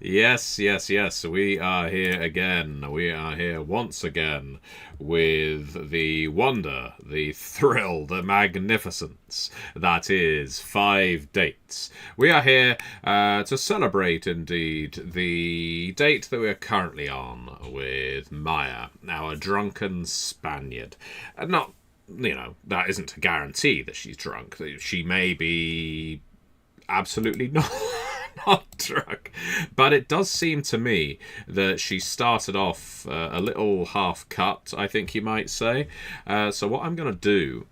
Yes, yes, yes. We are here again. We are here once again with the wonder, the thrill, the magnificence that is 5 dates. We are here to celebrate, indeed, the date that we're currently on with Maya, our drunken Spaniard. Not, that isn't a guarantee that she's drunk. She may be absolutely not. Not drunk. But it does seem to me that she started off a little half cut, I think you might say. So, what I'm going to do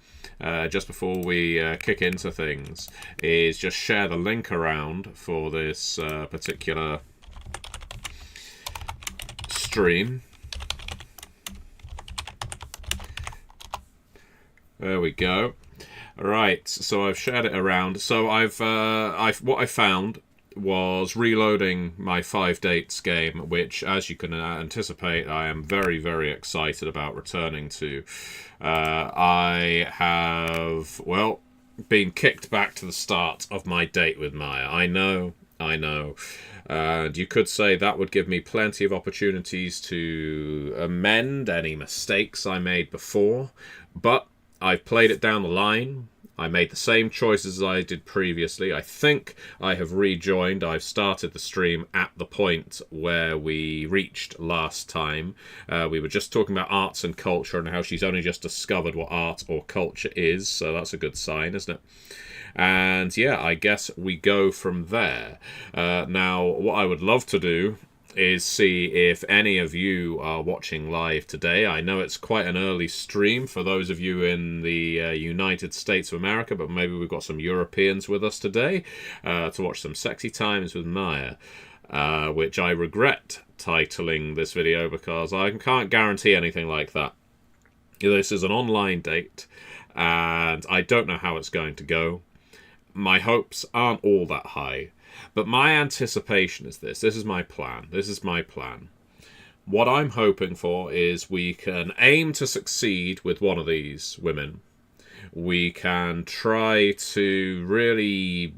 just before we kick into things is just share the link around for this particular stream. There we go. Right, so I've shared it around. So what I found was reloading my 5 dates game, which, as you can anticipate, I am very, very excited about returning to. I have, well, been kicked back to the start of my date with Maya. I know. And you could say that would give me plenty of opportunities to amend any mistakes I made before, but I've played it down the line. I made the same choices as I did previously. I think I have rejoined. I've started the stream at the point where we reached last time. We were just talking about arts and culture and how she's only just discovered what art or culture is. So that's a good sign, isn't it? And yeah, I guess we go from there. Now, what I would love to do is see if any of you are watching live today. I know it's quite an early stream for those of you in the United States of America, but maybe we've got some Europeans with us today to watch some sexy times with Maya, which I regret titling this video because I can't guarantee anything like that. This is an online date, and I don't know how it's going to go. My hopes aren't all that high. But my anticipation is this. This is my plan. What I'm hoping for is we can aim to succeed with one of these women. We can try to really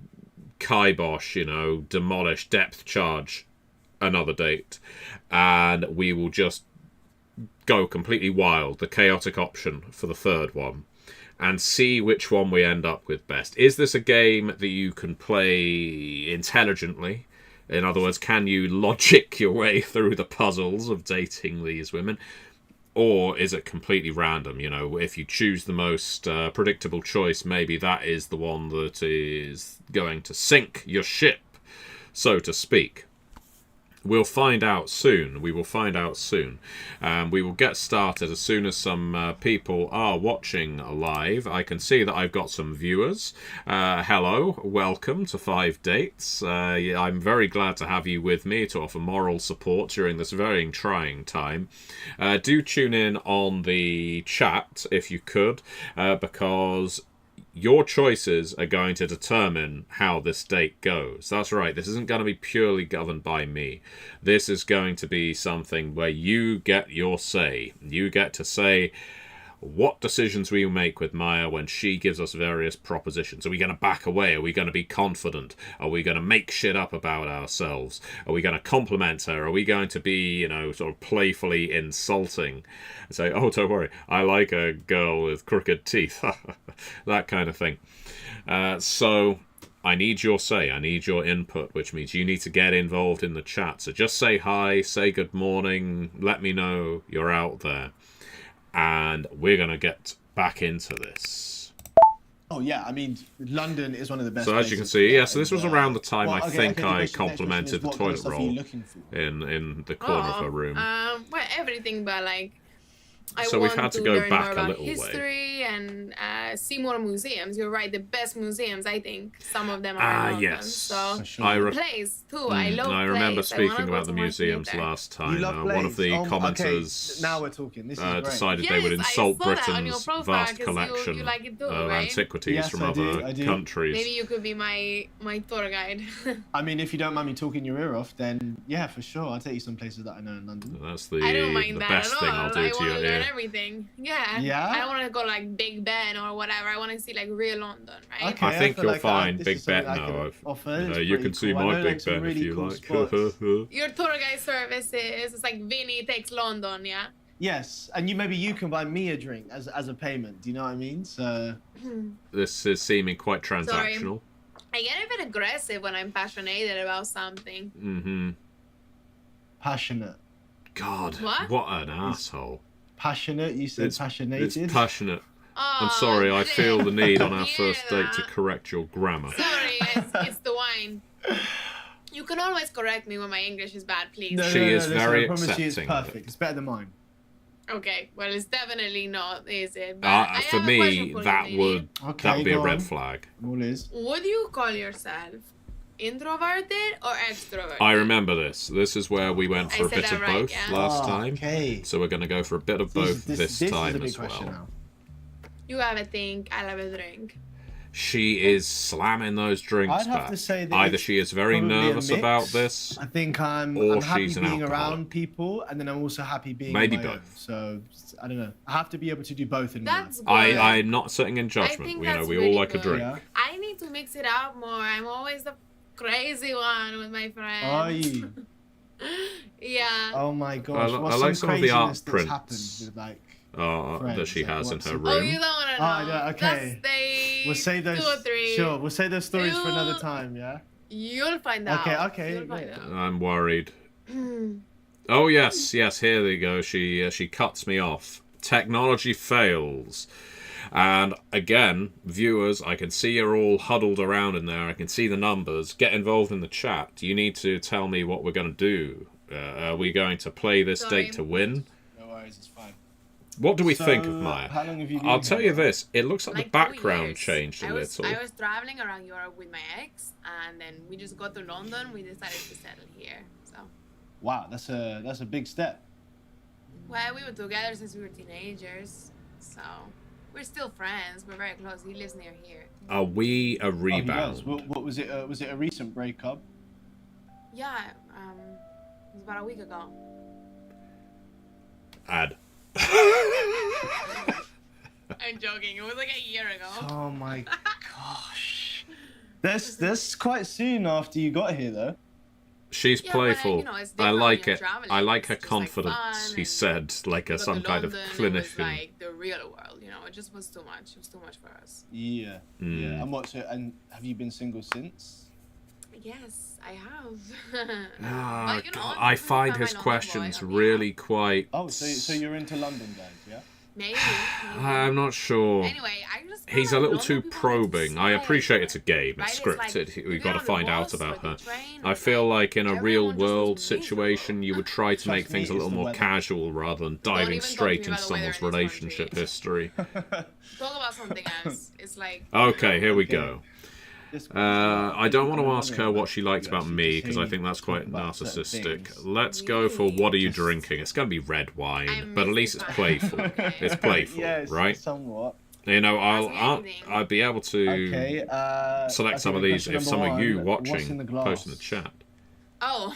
kibosh, demolish, depth charge another date. And we will just go completely wild, the chaotic option for the third one, and see which one we end up with best. Is this a game that you can play intelligently? In other words, can you logic your way through the puzzles of dating these women? Or is it completely random? If you choose the most predictable choice, maybe that is the one that is going to sink your ship, so to speak. We'll find out soon. We will get started as soon as some people are watching live. I can see that I've got some viewers. Hello, welcome to 5 dates. I'm very glad to have you with me to offer moral support during this very trying time. Do tune in on the chat if you could, because your choices are going to determine how this date goes. That's right, this isn't going to be purely governed by me. This is going to be something where you get your say. You get to say what decisions we make with Maya when she gives us various propositions. Are we going to back away? Are we going to be confident? Are we going to make shit up about ourselves? Are we going to compliment her? Are we going to be, sort of playfully insulting and say, oh, don't worry, I like a girl with crooked teeth. That kind of thing. So I need your say. I need your input, which means you need to get involved in the chat. So just say hi, say good morning, let me know you're out there. And we're going to get back into this. Oh, yeah. I mean, London is one of the best So as you can see, so this was around the time I think I complimented the toilet roll in the corner of her room. Well, everything, but So we've had to go back a little history and see more museums. You're right, the best museums, I think. Some of them are in London. Yes. So Place too. I love I remember speaking about the museums last time. One of the commenters now we're talking. This is decided they would insult Britain's vast collection of antiquities from other countries. Maybe you could be my tour guide. I mean, if you don't mind me talking your ear off, then yeah, for sure. I'll take you some places that I know in London. That's the best thing I'll do to your ear. Everything. Yeah. I don't want to go Big Ben or whatever. I want to see like real London, right? Okay. I think feel you'll like find this Big is something Ben I can now. offer. It's You pretty can see cool. I my know, Big like, some Ben if really you cool like. spots. Your tour guide services. It's like Vinny takes London, yeah. Yes, and maybe you can buy me a drink as a payment. Do you know what I mean? So This is seeming quite transactional. I get a bit aggressive when I'm passionate about something. Mm-hmm. passionate, God, What? an asshole. passionate. You said It's passionated. passionate. Oh, I'm sorry, I feel the need on our first yeah. date to correct your grammar. Sorry, it's the wine. You can always correct me when my English is bad, please. She is listen, very I promise you it's accepting of perfect. it. It's better than mine. Okay, well, it's definitely not, is it? But I For have a me, question for you, that Vinny. would Okay, be a go red on. flag. All is. Would you call yourself introverted or extroverted? I remember this. This is where we went I for a said bit that of right, both yeah? last Oh, time. Okay. So we're going to go for a bit of both this is time a big as question well. now. You have a think, I'll have a drink. She is slamming those drinks I'd have back. to say that Either it's she is very probably a nervous mix. about this. I think I'm Or happy she's an being alcoholic. around people, and then I'm also happy being Maybe on my own. both. So I don't know. I have to be able to do both in That's good. I'm not sitting in judgment. think You know, that's we all really like a good. drink. life. I need to mix it up more. I'm always the crazy one with my friends. Yeah. Are you? Yeah. Oh my gosh! I What's like some some of the art craziness that's prints. happened with like? That Friends, she like, has in what's her it- room. Oh, you don't want to know. Oh, yeah, okay. Just stay We'll say those. 2 or 3. Sure, we'll say those stories for another You- time. Yeah. You'll find out. Okay, You'll find yeah. out. I'm worried. Oh yes, here they go. She cuts me off. Technology fails. And again, viewers, I can see you're all huddled around in there. I can see the numbers. Get involved in the chat. You need to tell me what we're going to do. Are we going to play this Sorry. date to win? No worries, it's fine. What do we think of Maya? How long have you been I'll tell here? you this. It looks like, Like the 2 background years. changed a I was little. traveling around Europe with my ex, and then we just got to London. We decided to settle here. So, Wow, that's a big step. well, we were together since we were teenagers. So, we're still friends. We're very close. He lives near here. Are we a Oh, he rebound? does. What was it? Was it a recent breakup? Yeah. It was about a week ago. Ad. I'm joking. It was like a year ago. Oh my gosh. That's quite soon after you got here, though. She's Yeah, but, playful. you know, it's I different like when you're it. traveling. I like her It's just, like, confidence. fun He and said, like Go to some kind of London, It was clinician. like the real world, you know. It just was too much. It was too much for us. Yeah. Mm. Yeah. And what? So, and have you been single since? Yes, I have. Ah, But, you know, God, I'm I find my his normal questions boy on the really quite. Oh, so you're into London, guys? Yeah. Maybe. I'm not sure. Anyway, I just feel He's a like little London too people are probing. I just appreciate like- it's a game. right? It's It's like, scripted. you We've get got to on the find out bus or about the her. train I or, feel like in a real everyone just world looks miserable. situation, you would try to make Trust me, things a it's little the more weather. casual rather than diving even talk to straight me into about the weather someone's in this relationship country. history. Talk about something else. It's like. Okay, here we Okay. go. I don't want to ask her what she likes about me because I think that's quite about certain narcissistic. things. Let's go for Really? what are you Just- drinking? It's going to be red wine, I'm but at least it's mystified. playful. Okay. It's playful, Yes, right? somewhat. You know, Ask me anything. I'll be able to Okay. select okay, some of the these question if some number of you one, what's in watching the glass? post in the chat. Oh.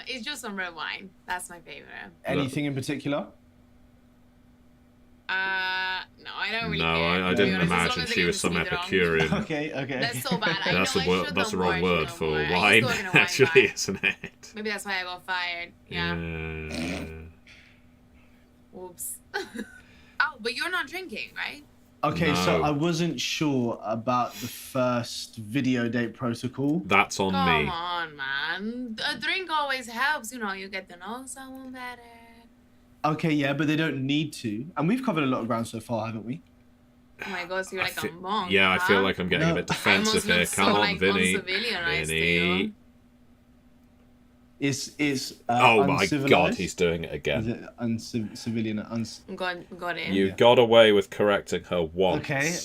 It's just some red wine. That's my favorite. Anything in particular? No, I don't really No, care. I to be didn't honest, as long imagine as she it was gets some me drunk. Epicurean. Okay. That's so bad. I That's know the I word. should That's the know wrong more, I word should for know more. I wine, used to work in a wine actually, bar. isn't it? Maybe that's why I got fired. Yeah. Oops. Oh, but you're not drinking, right? Okay, so No. I wasn't sure about the first video date protocol. That's on Come me. on, man. A drink always helps. You know, you get to know someone better. Okay, yeah, but they don't need to. And we've covered a lot of ground so far, haven't we? Oh my god, so you're I like fe- a monk. Yeah, I feel huh? like I'm getting a No. bit defensive I here. must Come look so, on, like, Vinny. uncivilized to Vinny. you. It's Oh my god, uncivilized? he's doing it Is again. it civilian? Got it. You Yeah. got away with correcting her once. Okay.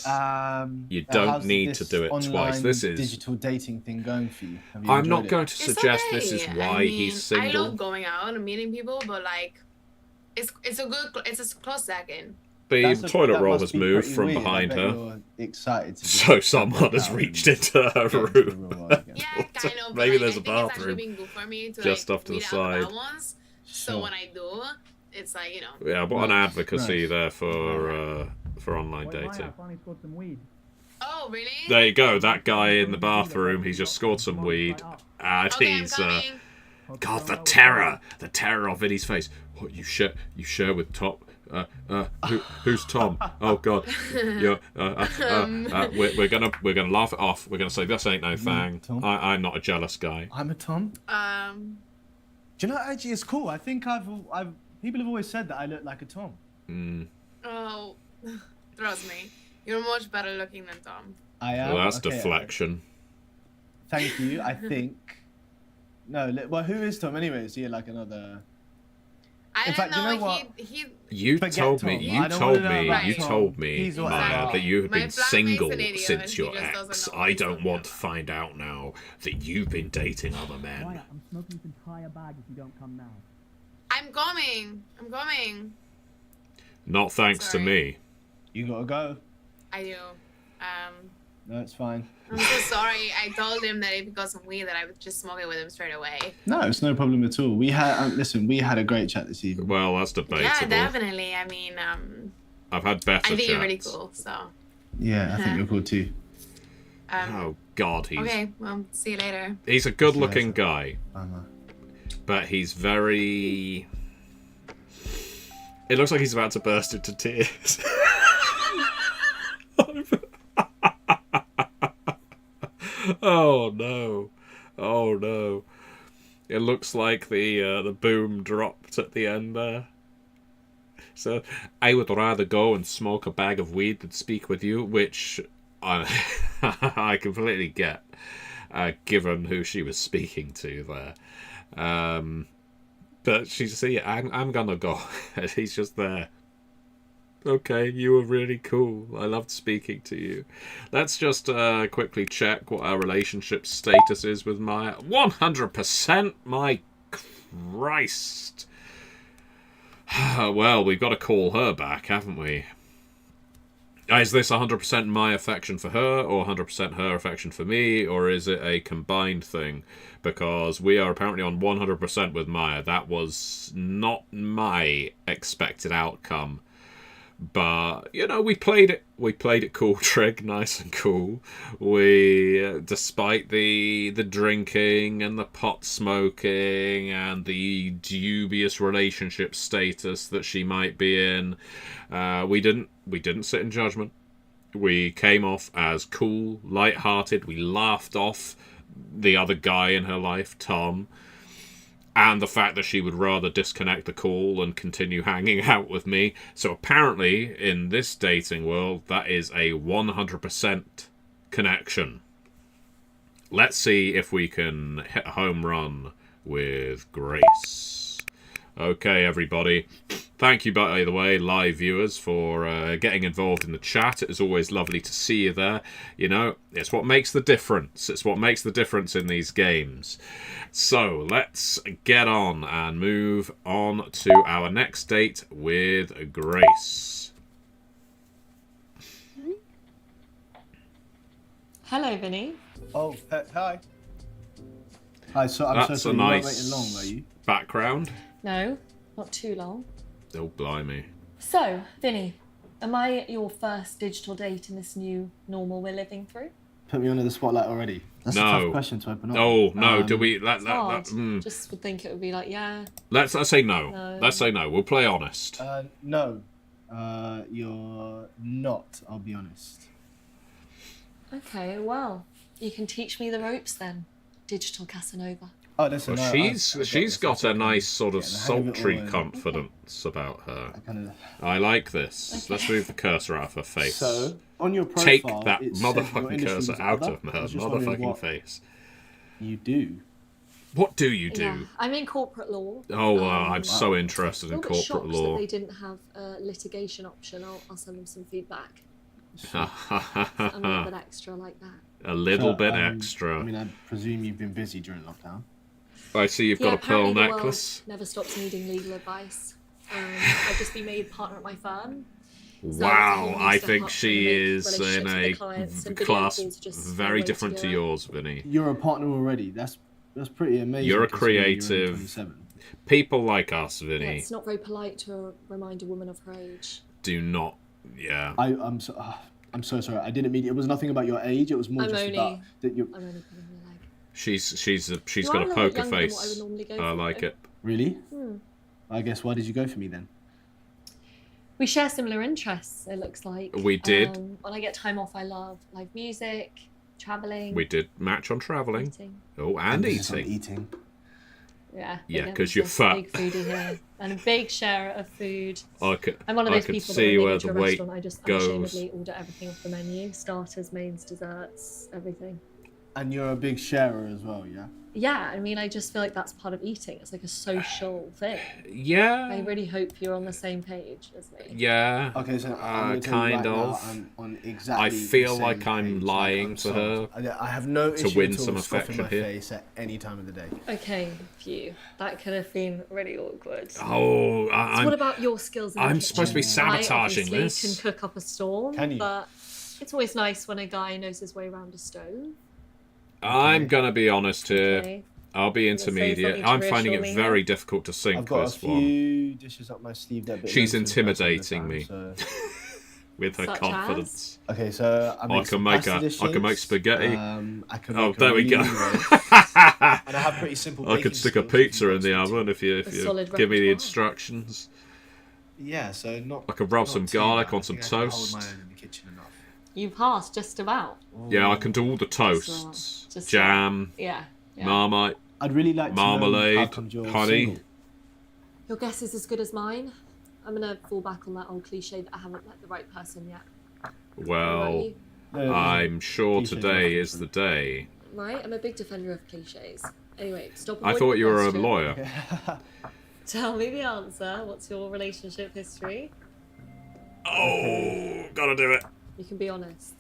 You don't how's need to this do it twice. online This is. digital dating thing going for you. Have you I'm not enjoyed it? going to It's suggest okay. this is I why mean, he's I single. love going out and meeting people, but like, it's a close second. The That toilet roll must has be moved pretty from weird. I behind bet her. you're excited to So just someone get has out reached and into her get into the room. real world again. Yeah, kind of. Maybe but, there's a like, I think it's actually bathroom been good for me to just like, off to the weed out the bad side. ones. So Sure. when I do, it's like, you know. Yeah, what an Nice. advocacy Nice. there for online Wait, Maya, dating. I finally scored some weed. Oh, really? There you go. That guy in the bathroom. He's just scored some weed, and Okay, I'm he's. coming. God, the terror on Vinny's face. What you share with Tom? Who's Tom? Oh God, you're, we're gonna laugh it off. We're gonna say this ain't no thing. Tom? I'm not a jealous guy. I'm a Tom. Do you know, actually, it's cool. I think I've people have always said that I look like a Tom. Oh, trust me. You're much better looking than Tom. I am. Well, that's Okay, deflection. Thank you. I think. No, well, who is Tom anyway? Is he like another? I In don't fact, you know. know what? He Forget told Tom. me. I You don't told wanna know me. about You Tom. told me, He's all Maya, right. that you have My been flatmate's single an idiot since and your he just ex. doesn't know what I he's don't talking want to about. find out now that you've been dating other men. Maya, I'm smoking this entire bag if you don't come now. I'm coming. I'm coming. Not thanks Sorry. to me. You gotta go. I do. No, it's fine. I'm so sorry. I told him that if he got some weed, that I would just smoke it with him straight away. No, it's no problem at all. We had listen. We had a great chat this evening. Well, that's debatable. Yeah, definitely. I mean, I've had better I think chats. you're really cool. So. Yeah, I think you're cool too. Oh God, he's Okay. Well, see you later. he's a good-looking guy, I'm but he's very. It looks like he's about to burst into tears. Oh no! Oh no! It looks like the boom dropped at the end there. So I would rather go and smoke a bag of weed than speak with you, which I I completely get, given who she was speaking to there. But she's see, I'm gonna go, and he's just there. Okay, you were really cool. I loved speaking to you. Let's just quickly check what our relationship status is with Maya. 100%! My Christ! Well, we've got to call her back, haven't we? Is this 100% my affection for her, or 100% her affection for me, or is it a combined thing? Because we are apparently on 100% with Maya. That was not my expected outcome. But, you know, we played it cool, Trig, nice and cool. We, despite the drinking and the pot smoking and the dubious relationship status that she might be in, we didn't sit in judgment. We came off as cool, light-hearted. We laughed off the other guy in her life, Tom. And the fact that she would rather disconnect the call and continue hanging out with me. So apparently, in this dating world, that is a 100% connection. Let's see if we can hit a home run with Grace. Okay, everybody. Thank you, by the way, live viewers, for getting involved in the chat. It is always lovely to see you there. You know, it's what makes the difference. It's what makes the difference in these games. So, let's get on and move on to our next date with Grace. Hello, Vinny. Oh, hi. Hi. So I'm so That's sorry. a You weren't nice waiting long, were you? background. No, not too long. Oh, blimey. So, Vinny, am I your first digital date in this new normal we're living through? Put me under the spotlight already. That's a No. tough question to open up. Oh, no, do we... It's hard. Just would think it would be like, yeah. Let's say no. No. Let's say no. We'll play honest. No. You're not. I'll be honest. Okay, well, you can teach me the ropes then, digital Casanova. Oh, listen. Well, she's got a nice sort of getting the hang of it sultry all, confidence about her. Kind of. I like this. Okay. Let's move the cursor out of her face. So on your profile, Take that it said your motherfucking industry cursor was out other. of her I was just wondering motherfucking what face. You do. What do you do? Yeah, I'm in corporate law. Oh, I'm so interested I'm in a little bit corporate shocked law. that they didn't have a litigation option. I'll send them some feedback. I'm a little bit extra like that. A little So, bit I extra. mean, I presume you've been busy during lockdown. I see you've got a pearl apparently the necklace. world never stops needing legal advice. I've just been made partner at my firm. So Wow, it's a whole new I step think up she to make is in relationships with a the clients, and video class calls are just very one way to different do to it. yours, Vinny. You're a partner already. That's pretty amazing. You're a considering you're only creative. 27. People like us, Yeah, Vinny, it's not very polite to remind a woman of her age. do not Yeah. I'm so sorry. I didn't mean it was nothing about your age. It was more I'm just only- about that you. I'm only pulling your leg. She's You got are a little poker younger than what I face. would normally go I for, like though. it. Really? Hmm. I guess why did you go for me then? We share similar interests, it looks like. We did. When I get time off, I love live music, travelling, We did match on travelling. eating. Oh, and Emphasis on eating. eating. Yeah. Yeah, big 'cause you're emphasis, fat. Big foodie here. And a big sharer of food. I could I'm one of I those could people see that when where I go to the a weight restaurant, I just goes. unashamedly order everything off the menu. Starters, mains, desserts, everything. And you're a big sharer as well, yeah? Yeah, I mean, I just feel like that's part of eating. It's like a social thing. I Yeah. really hope you're on the same page as me. Yeah. Okay, so I'm gonna tell you kind right now, of. I'm on exactly. I the feel same like I'm page. lying I'm to sold. her I have no to issue win at all some with stuff in affection my here. face at any time of the day. Okay, phew. That could have been really awkward. Oh, So I'm what about your skills in the I'm kitchen? supposed to be sabotaging I this. obviously can cook up a storm, Can you? but it's always nice when a guy knows his way around a stove. I'm gonna be honest here. Okay. I'll be Gonna say intermediate. something to I'm finding reassure it me very here. difficult to I've sync got a this one few dishes up my sleeve that. She's intimidating me. So. with her Such confidence. Okay, so I make some pasta dishes. I can make spaghetti. I can Oh, make a there we go. really roast, and I have pretty simple. I baking could stick a skills if pizza you in want the me to. oven if you solid give me the repertoire. instructions. Yeah, so not. I could rub not some too garlic bad. on I some think I can hold toast. my own in the kitchen enough. You passed just about. Yeah, I can do all the Just about. toasts, Just jam, Yeah. yeah. marmite. I'd really like to know how Marmalade, come you're honey. single. Your guess is as good as mine. I'm gonna fall back on that old cliche that I haven't met the right person yet. What about Well, you? No, I'm sure Cliches are today nothing is the day. Right, I'm a big defender of cliches. Anyway, stop. I avoiding thought the you were a question. lawyer. Tell me the answer. What's your relationship history? Oh, gotta do it. You can be honest.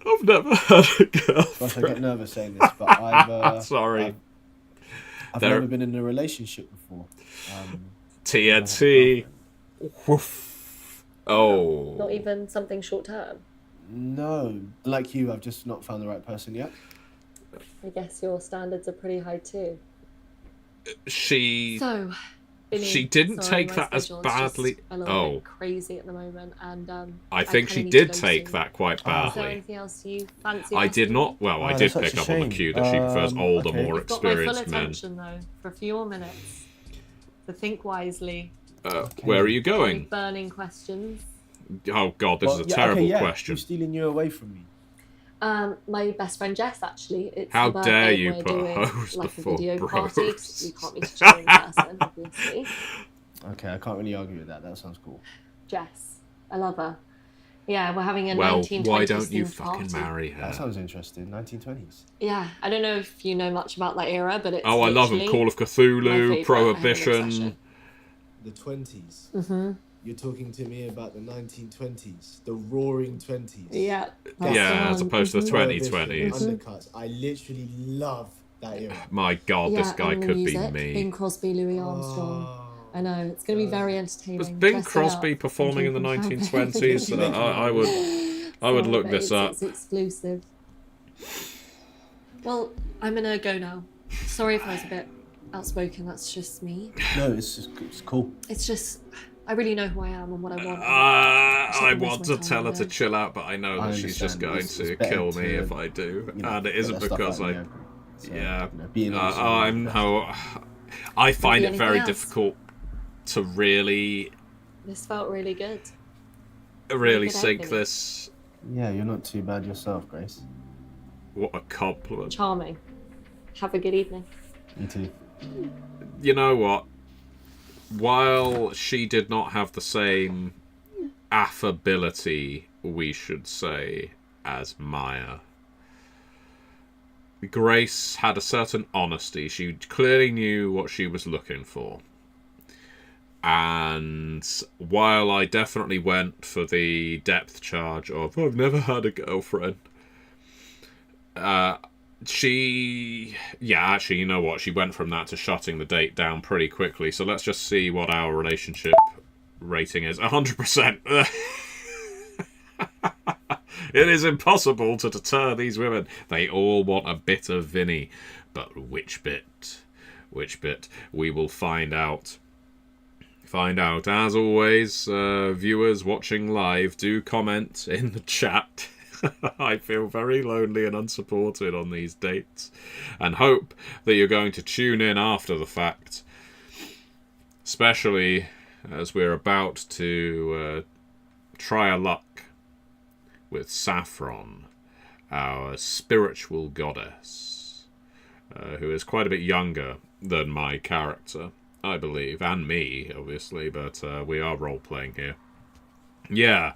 I've never had a Gosh, I get girlfriend. nervous saying this, but I've Sorry. I've There- never been in a relationship before. TNT. Woof. Oh. Not even something short term. No, like you, I've just not found the right person yet. I guess your standards are pretty high too. She. So, Billy, She didn't sorry, take my that as schedule is just badly- A little Oh. bit crazy at the moment, and I think kinda she need to did go take soon. that quite Is there badly. anything else you fancy? I did asking not. me? Well, I Oh, did that's such pick a up on the shame. cue that she prefers older, okay. more You've got my full experienced men. attention though for a few more minutes. So think wisely. Where are you Any going? burning questions? Oh God, this Well, is a yeah, terrible okay, yeah. question. Who's stealing you away from me? My best friend Jess, actually. It's How her birthday dare and you we're put a doing, host like before a video bros. party 'cause we can't meet each other in person, obviously. Okay, I can't really argue with that. That sounds cool. Jess, I love her. Yeah, we're having a Well, 1920s why don't you themed fucking party. marry That her? sounds interesting. 1920s. Yeah, I don't know if you know much about that era, but it's Oh, I love them. literally Call of my Cthulhu, favourite. I have an Prohibition. obsession. The 20s. Mm-hmm. You're talking to me about the 1920s, the roaring 20s. Yeah. that's Yeah, the as one. opposed to the Prohibition, 2020s. Undercuts. I literally love that era. My God, this Yeah, guy and the could be music, me. Bing Crosby, Louis Armstrong. Oh. I know, it's going to be very entertaining. Was Bing Dress it Crosby up performing in the and drink 1920s? champagne. I would Sorry, look but this it's, up. It's exclusive. Well, I'm going to go now. Sorry if I was a bit outspoken, that's just me. No, it's cool. It's just, I really know who I am and what I want. I shouldn't want waste to my tell her time to there. chill out, but I know I that she's just understand. going It's to better kill me to, if I do, You know, and it get isn't that stuff because out in I. the open. So, Yeah, you know, being honest with you I'm is how I find it anything very else? difficult to really This felt really good. really good sink opening. this. best. Yeah, you're not too bad yourself, Grace. What a compliment. Charming. Have a good evening. You too. You know what? While she did not have the same affability, we should say, as Maya, Grace had a certain honesty. She clearly knew what she was looking for. And while I definitely went for the depth charge of, I've never had a girlfriend, actually, you know what? She went from that to shutting the date down pretty quickly. So let's just see what our relationship rating is. 100%. It is impossible to deter these women. They all want a bit of Vinny. But which bit? Which bit? We will find out find out. As always, viewers watching live, do comment in the chat. I feel very lonely and unsupported on these dates, and hope that you're going to tune in after the fact, especially as we're about to try our luck with Saffron, our spiritual goddess, who is quite a bit younger than my character, I believe, and me, obviously, but we are role-playing here. Yeah,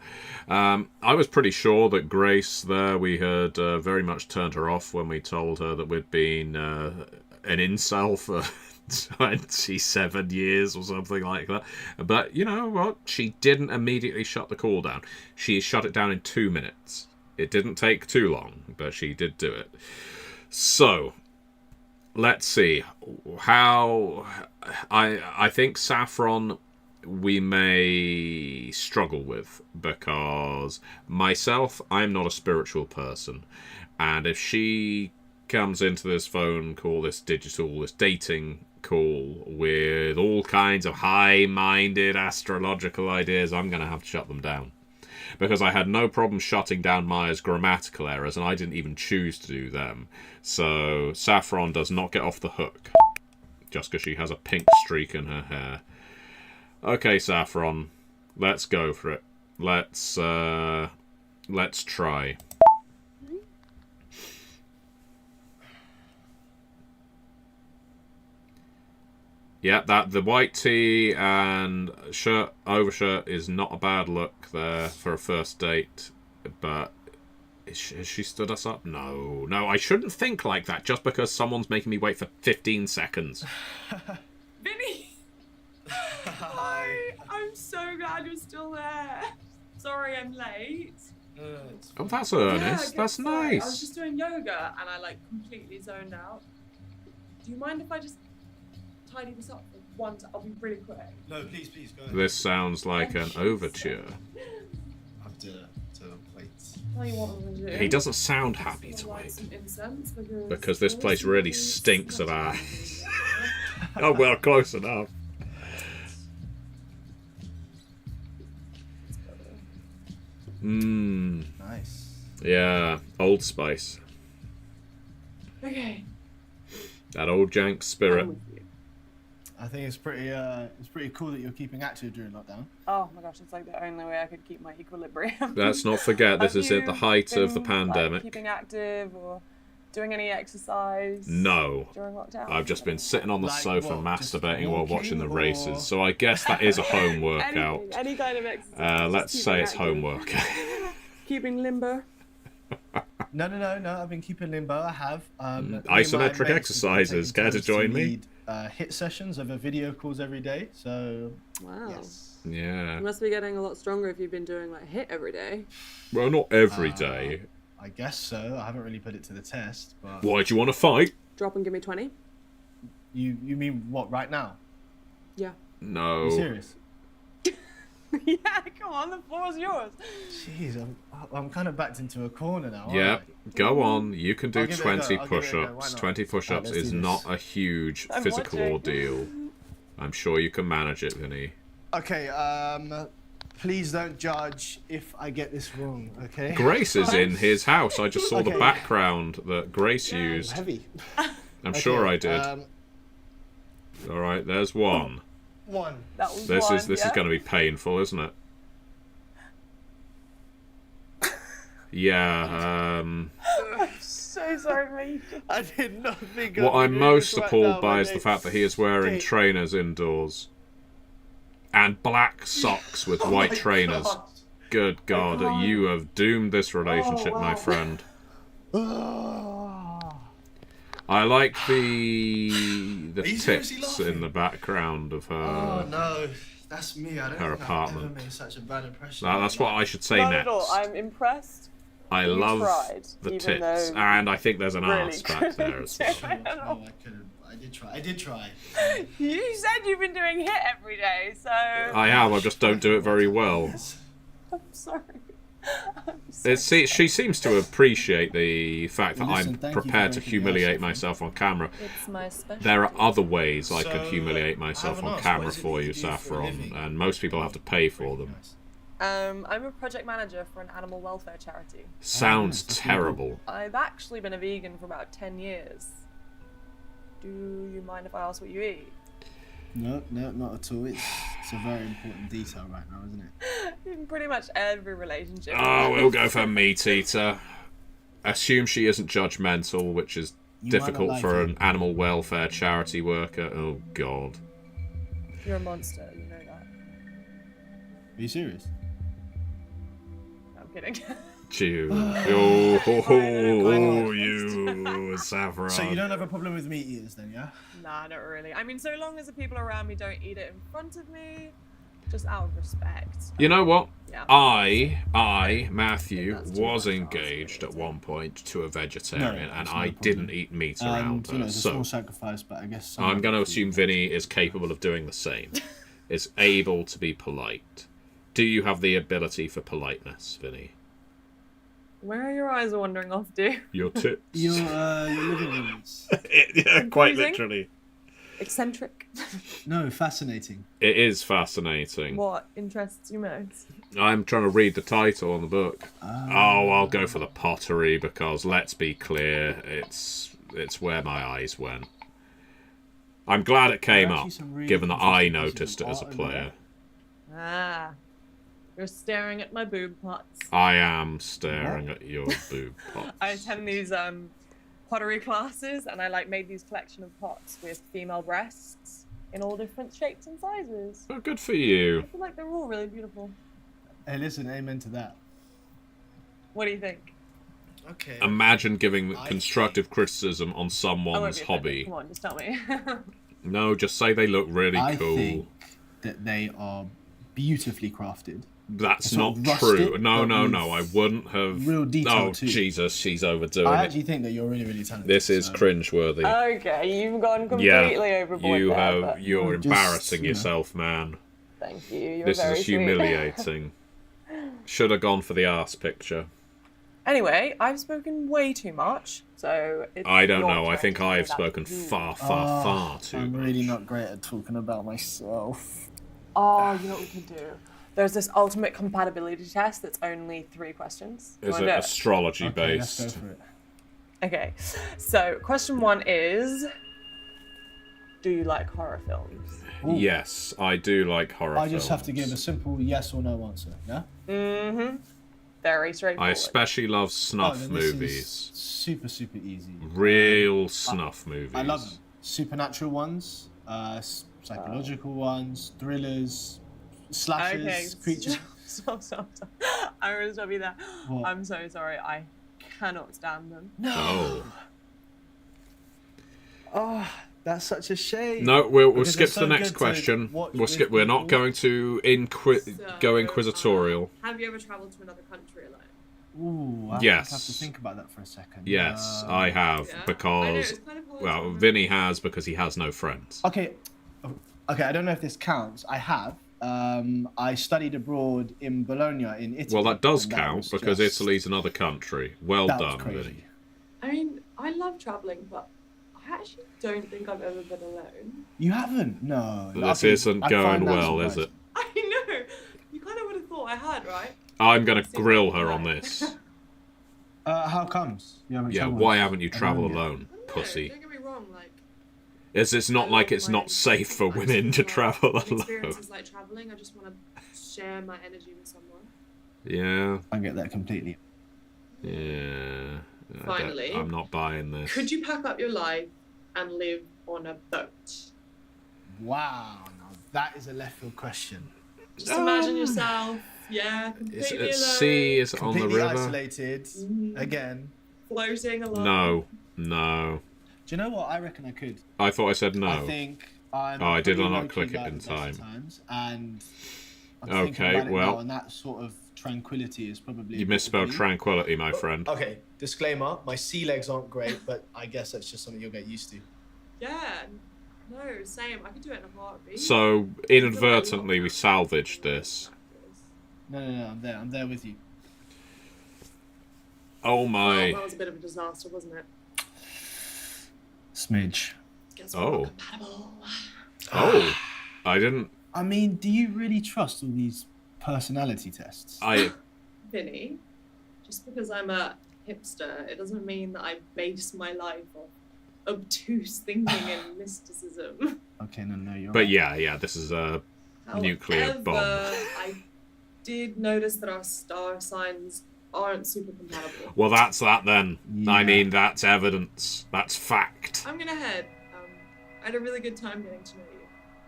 I was pretty sure that Grace there, we had very much turned her off when we told her that we'd been an incel for 27 years or something like that. But you know what? She didn't immediately shut the call down. She shut it down in 2 minutes. It didn't take too long, but she did do it. So, let's see. How... I think Saffron we may struggle with, because myself, I'm not a spiritual person, and if she comes into this phone call, this dating call with all kinds of high-minded astrological ideas, I'm going to have to shut them down. Because I had no problem shutting down Maya's grammatical errors, and I didn't even choose to do them. So Saffron does not get off the hook just because she has a pink streak in her hair. Okay, Saffron, let's go for it. Let's try. Yeah, the white tee and overshirt is not a bad look there for a first date, but has she stood us up? No, I shouldn't think like that just because someone's making me wait for 15 seconds. Vinny! Hi! I'm so glad you're still there. Sorry I'm late. Oh, that's earnest. That's sorry. I was nice. just doing yoga and I completely zoned out. Do you mind if I just tidy this up for once? I'll be really quick. No, please, go ahead. This sounds like an overture. I have to wait. Tell you what I'm gonna do. He doesn't sound happy I'm to gonna light wait. some incense Because this place really stinks of ass. Oh, well, close enough. Nice. Yeah, Old Spice. Okay. That old jank spirit. I'm with you. I think it's pretty cool that you're keeping active during lockdown. Oh my gosh, it's like the only way I could keep my equilibrium. Let's not forget, this is at the height of the been, like, pandemic. keeping active or doing any exercise? No. During lockdown? I've just been sitting on the Like sofa what, just masturbating while watching the walking, races, or- so I guess that is a home workout. Any kind of exercise. Let's just say keeping it's home active. workout. Keeping limber. No. I've been keeping limbo. I have. Me and my Isometric mates have exercises. taken Care to turns join me? lead, hit sessions over video calls every day. So Wow. yes. Yeah. You must be getting a lot stronger if you've been doing like HIIT every day. Well, not every day. I guess so. I haven't really put it to the test, but Why do you want to fight? Drop and give me 20. you mean what right now? Yeah. Are No. you serious? Yeah, come on, the floor's yours. Jeez, I'm kind of backed into a corner now. aren't Yeah, I? go on. You can do I'll give it a go, 20 I'll give it a go, why push-ups. not? 20 push-ups let's is do not this. a huge I'm physical watching. ordeal. I'm sure you can manage it, Vinny. Okay. Please don't judge if I get this wrong. Okay. Grace is in his house. I just saw the Okay. background that Grace used. Heavy. I'm sure I Okay, did. All right, there's one. One. That was This one, is yeah? going to be painful, isn't it? Yeah. So sorry, mate. I did not think. What I'd be I'm doing most this right appalled now, by my is the mate. fact that he is wearing Okay. trainers indoors. And black socks with white my trainers. God. Good God, you have doomed this relationship, Oh, my wow. friend. Ah. I like the Are you seriously tits laughing? in the background of her. Oh no, that's me. I don't Her think apartment. I've ever made such a bad impression. That's what I should say Not next. at all. I'm impressed. I You love tried, the even tits, though and I think there's an really arse back there as well. couldn't. No, I couldn't. I did try. You said you've been doing HIIT every day, so I have, I just don't do it very well. I'm sorry. I'm She seems to appreciate the fact that Listen, I'm thank you for prepared to making me humiliate ask myself on camera. It's my special. There are other ways I can So, humiliate I myself haven't on asked, camera what is it for that you, you do for a Saffron, living? and most people have to pay for them. Nice. I'm a project manager for an animal welfare charity. Sounds that's really terrible. I've actually been a vegan for about 10 years. Do you mind if I ask what you eat? No, not at all. It's a very important detail right now, isn't it? In pretty much every relationship. Oh, we'll go for meat eater. Assume she isn't judgmental, which is You might difficult not like for it. an animal welfare charity worker. Oh, God. You're a monster, you know that. Are you serious? I'm kidding. You. You, Saffron. So you don't have a problem with meat eaters then, yeah? Nah, not really. I mean, so long as the people around me don't eat it in front of me, just out of respect. You know what? Yeah. I, Matthew, That's too was much, engaged at honestly. one point to a vegetarian, No, and that's no I problem. didn't eat meat around You know, her. it's a So small sacrifice, but I guess... I'm going to someone- assume Vinny is capable of doing the same. Is able to be polite. Do you have the ability for politeness, Vinny? Where are your eyes wandering off to? Your tits. Your living rooms. Yeah, quite Confusing. literally. Eccentric. No, fascinating. It is fascinating. What interests you most? I'm trying to read the title on the book. Ah. Oh, I'll go for the pottery because let's be clear, it's where my eyes went. I'm glad it came There are up, actually some really given that I interesting pieces noticed of it as a art in there. player. Ah. You're staring at my boob pots. I am staring at your boob pots. I attend these pottery classes, and I made these collection of pots with female breasts in all different shapes and sizes. Oh, good for you. I feel like they're all really beautiful. Hey, listen, amen to that. What do you think? Okay. Imagine giving I constructive criticism on I won't someone's be offended. hobby. Come on, just tell me. No, just say they look really I cool. think that they are beautifully crafted. That's It's not sort of true. rustic, No, but no, with no. I wouldn't have. real detail Oh, too. Jesus, she's overdoing I it. actually think that you're really, really talented. This is so- cringeworthy. Okay, you've gone Yeah, completely overboard you there, have. but You're Just, embarrassing you know. yourself, man. thank you. You're This very is sweet. humiliating. Should have gone for the arse picture. Anyway, I've spoken way too much, so it's I don't your know. I turn think to I've do that. spoken far, far, Oh, far too I'm much. really not great at talking about myself. Oh, you know what we can do? There's this ultimate compatibility test that's only 3 questions. Do you Is wanna it do astrology Okay, let's based? go for it. Okay, so question 1 is: do you like horror films? Ooh. Yes, I do like horror I just have to films. give a simple yes or no answer, yeah? Mm-hmm. Very straightforward. I especially love Oh, snuff then this is movies. super, super easy. Real snuff movies. I love them. Supernatural ones, psychological ones, thrillers, slashers, Okay, creatures. Stop. I'm going to stop you there. What? I'm so sorry. I cannot stand them. Oh. Oh, that's such a shame. No, we'll Because skip they're to the so next good to question. watch We'll with skip. We're not people. going to So, go inquisitorial. Have you ever travelled to another country alone? Ooh, I Yes. have to think about that for a second. Yes, I have Yeah. I know, because it's kind of hard to well, remember. Vinny has because he has no friends. Okay, okay. I don't know if this counts. I have. I studied abroad in Bologna in Italy. Well, that does and count was because just- Italy's another country. Well that was done, crazy. Vinny. I mean, I love travelling, but I actually don't think I've ever been alone. You haven't? No. This Okay, isn't I going find that well, is it? surprising. I know. You kind of would have thought I had, right? I'm going to Seems grill like her that. on this. How comes? You haven't Yeah, travelled why haven't you travelled alone yet? alone, I don't know, pussy? Don't get me wrong, like. Is it's not I like love it's my not safe for own women to travel alone? Experiences like travelling, I just want to share my energy with someone. Yeah, I get that completely. yeah. Finally. I'm not buying this. Could you pack up your life and live on a boat? Wow, now that is a left field question. Just imagine yourself, completely Is it alone, at sea? Is it on the Completely river? isolated. Again. floating along. No, no. Do you know what? I reckon I could. I thought I said no. I think I'm. Oh, I did pretty not low-key click it guy in at the best of time. Times, and I'm Okay, thinking about it well- now, and that sort of tranquility is probably. You a bit misspelled weak. tranquility, my friend. Okay, disclaimer: my sea legs aren't great, but I guess that's just something you'll get used to. Yeah. No, same. I could do it in a heartbeat. So inadvertently we salvaged this. No, I'm there. I'm there with you. Oh Well, my. that was a bit of a disaster, wasn't it? Smidge. Guess we're Oh. not compatible. Oh. I didn't. I mean, do you really trust all these personality tests? Vinny, just because I'm a hipster, it doesn't mean that I base my life off obtuse thinking and mysticism. Okay, no, you're But right. yeah, this is a nuclear bomb. I did notice that our star signs aren't super compatible. Well, that's that then. I Yeah. mean, that's evidence. That's fact. I'm gonna head. I had a really good time getting to know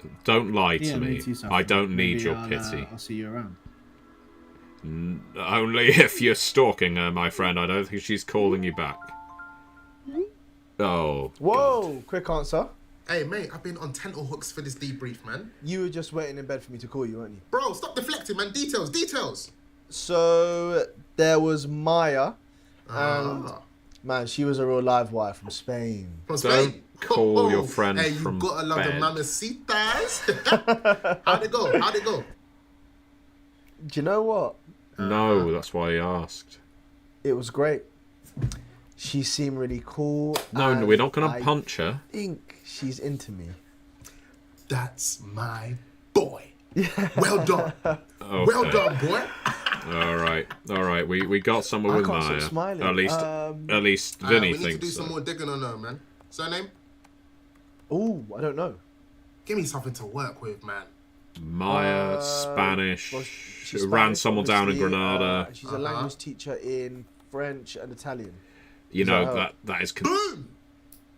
you. Don't lie Yeah, to me. too, Sophie. I don't need Maybe your I'll, pity. I'll see you around. Only if you're stalking her, my friend. I don't think she's calling you back. Oh. Whoa! Quick answer. Hey, mate, I've been on tenterhooks for this debrief, man. You were just waiting in bed for me to call you, weren't you? Bro, stop deflecting, man. Details. So there was Maya, and Ah. man, she was a real live wire from Spain. From Don't Spain. call your friend Hey, you from gotta love the bed. mamacitas. How'd it go? Do you know what? No, that's why he asked. It was great. She seemed really cool. No, and we're not going to I punch her. think she's into me. That's my boy. Well done. Okay. Well done, boy. All right. We got someone I with can't stop Maya. smiling. At least We Vinny need to do thinks some so. more digging on her, man. Surname? Oh, I don't know. Give me something to work with, man. Maya, Spanish. Well, she's ran Spanish, someone down in obviously, Granada. she's a language teacher in French and Italian. You know her? that is. Boom!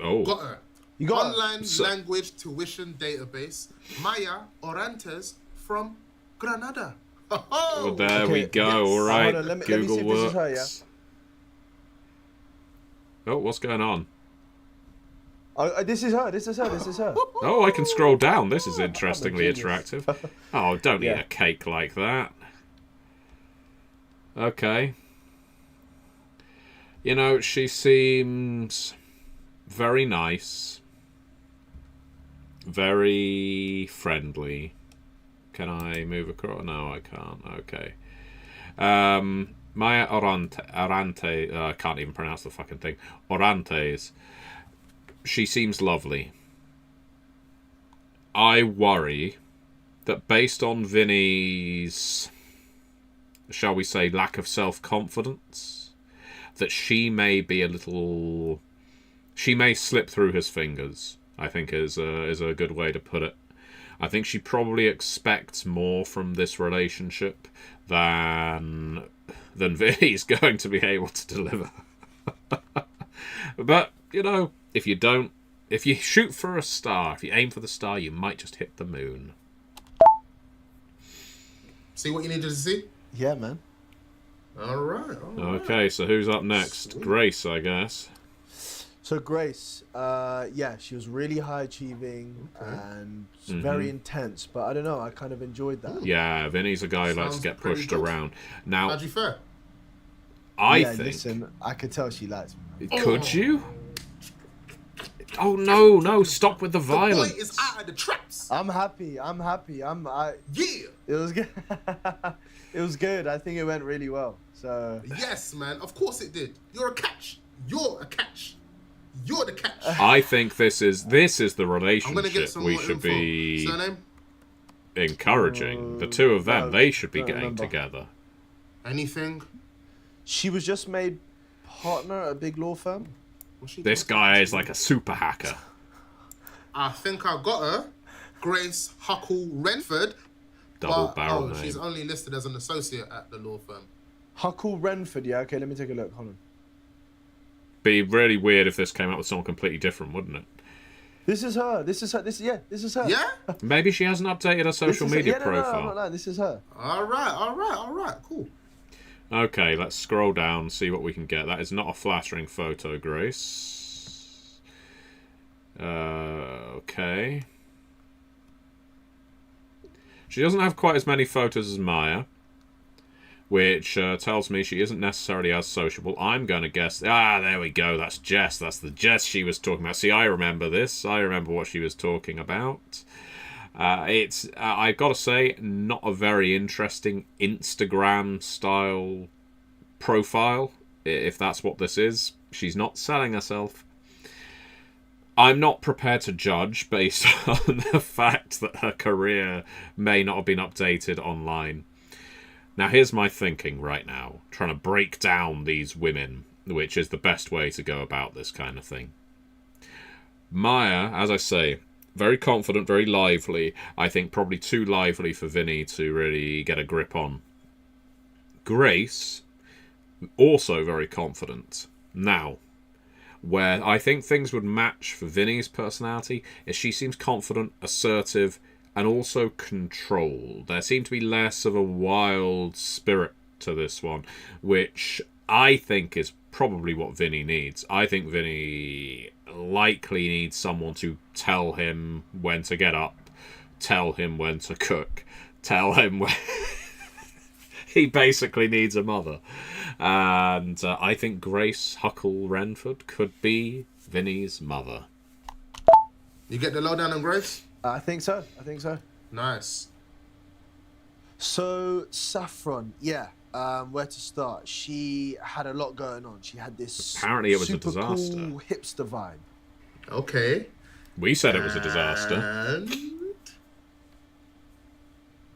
Oh. Got her. You got her? Online So- language tuition database. Maya Orantes from Granada. Oh, Well, there we Okay, go. yes. All right. Hold on, let me see Google if this is her, works. Oh, what's going on? This is her. Oh, I can scroll down. This is interestingly genius. interactive. Oh, don't eat Yeah. a cake like that. Okay. You know, she seems very nice. Very friendly. Can I move across? No, I can't. Okay. Maya Orante, I can't even pronounce the fucking thing. Orantes. She seems lovely. I worry that based on Vinny's, shall we say, lack of self-confidence, that she may be a little... She may slip through his fingers, I think is a good way to put it. I think she probably expects more from this relationship than Vinny's going to be able to deliver. But, you know, if you shoot for a star, if you aim for the star, you might just hit the moon. See what you needed to see? Yeah, man. All right. Okay, so who's up next? Sweet. Grace, I guess. So Grace, yeah, she was really high achieving and very intense, but I don't know, I kind of enjoyed that. Yeah, Vinny's a guy who likes to Sounds get pretty pushed good. around. Now, How'd you fare? I Yeah, think... listen, I could tell she likes me. Could you? Oh, no, stop with the The boy violence. is out of the traps. I'm happy. Yeah. It was good. It was good. I think it went really well. So Yes, man. Of course it did. You're a catch. You're the catch. I think this is the I'm gonna get relationship some we more should info. be Surname? encouraging. The two of them, no, they should be don't getting remember. together. Anything? she was just made partner at a big law firm. What's she This doing? guy is like a super hacker. I think I got her. Grace Huckle Renford. Double barrel name. she's only listed as an associate at the law firm. Huckle Renford. Yeah. Okay. Let me take a look. Hold on. Be really weird if this came out with someone completely different, wouldn't it? This is her. This is her. This is her. Yeah? Maybe she hasn't updated her This social is her. media Yeah, no, I'm profile. not lying. This is her. All right. Cool. Okay, let's scroll down and see what we can get. That is not a flattering photo, Grace. Okay. She doesn't have quite as many photos as Maya, which tells me she isn't necessarily as sociable. I'm going to guess... there we go. That's Jess. That's the Jess she was talking about. See, I remember this. I remember what she was talking about. It's, I've got to say, not a very interesting Instagram-style profile. if that's what this is. She's not selling herself. I'm not prepared to judge based on the fact that her career may not have been updated online. Now, here's my thinking right now, trying to break down these women, which is the best way to go about this kind of thing. Maya, as I say, very confident, very lively. I think probably too lively for Vinny to really get a grip on. Grace, also very confident. Now, where I think things would match for Vinny's personality is she seems confident, assertive, and also controlled. There seemed to be less of a wild spirit to this one, which I think is probably what Vinny needs. I think Vinny likely needs someone to tell him when to get up, tell him when to cook, tell him when... He basically needs a mother. And I think Grace Huckle Renford could be Vinny's mother. You get the lowdown on Grace? I think so. Nice. So, Saffron, yeah. Where to start? She had a lot going on. She had this Apparently it was a super disaster. cool hipster vibe. Okay. We said it was a disaster. And...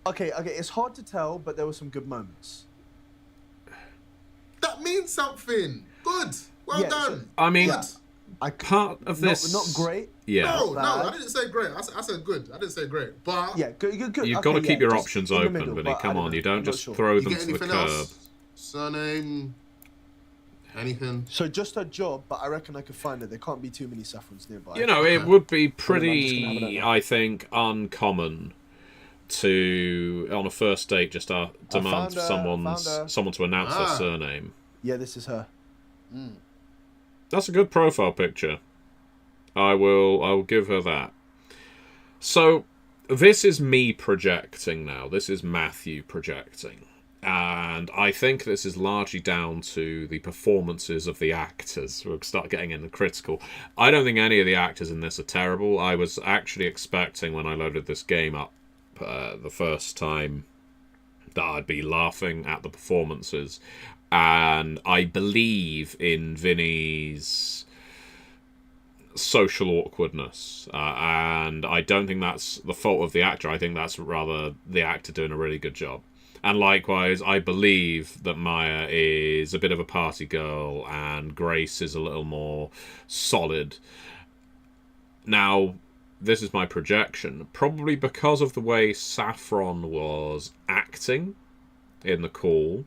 Okay, it's hard to tell, but there were some good moments. that means something. Good. Well Yeah, so- done. I mean, I part of this... not great. Yeah. No, bad. I didn't say great. I said good. I didn't say great. But Yeah, good. You've Okay, got to keep your just options in the open, middle, Vinny. but I Come don't on, know. you don't I'm not just sure. throw you them get to the anything curb. else? Surname? Anything? So just her job, but I reckon I could find her. There can't be too many Saffrons nearby. You know, it would be I'm just gonna have a pretty, look. I think, uncommon to, on a first date, just demand found her, someone to announce their Ah. surname. Yeah, this is her. That's a good profile picture. I will give her that. So, this is me projecting now. This is Matthew projecting. And I think this is largely down to the performances of the actors. We'll start getting into critical. I don't think any of the actors in this are terrible. I was actually expecting when I loaded this game up the first time that I'd be laughing at the performances. And I believe in Vinny's social awkwardness. And I don't think that's the fault of the actor. I think that's rather the actor doing a really good job. And likewise, I believe that Maya is a bit of a party girl and Grace is a little more solid. Now, this is my projection. Probably because of the way Saffron was acting in the call,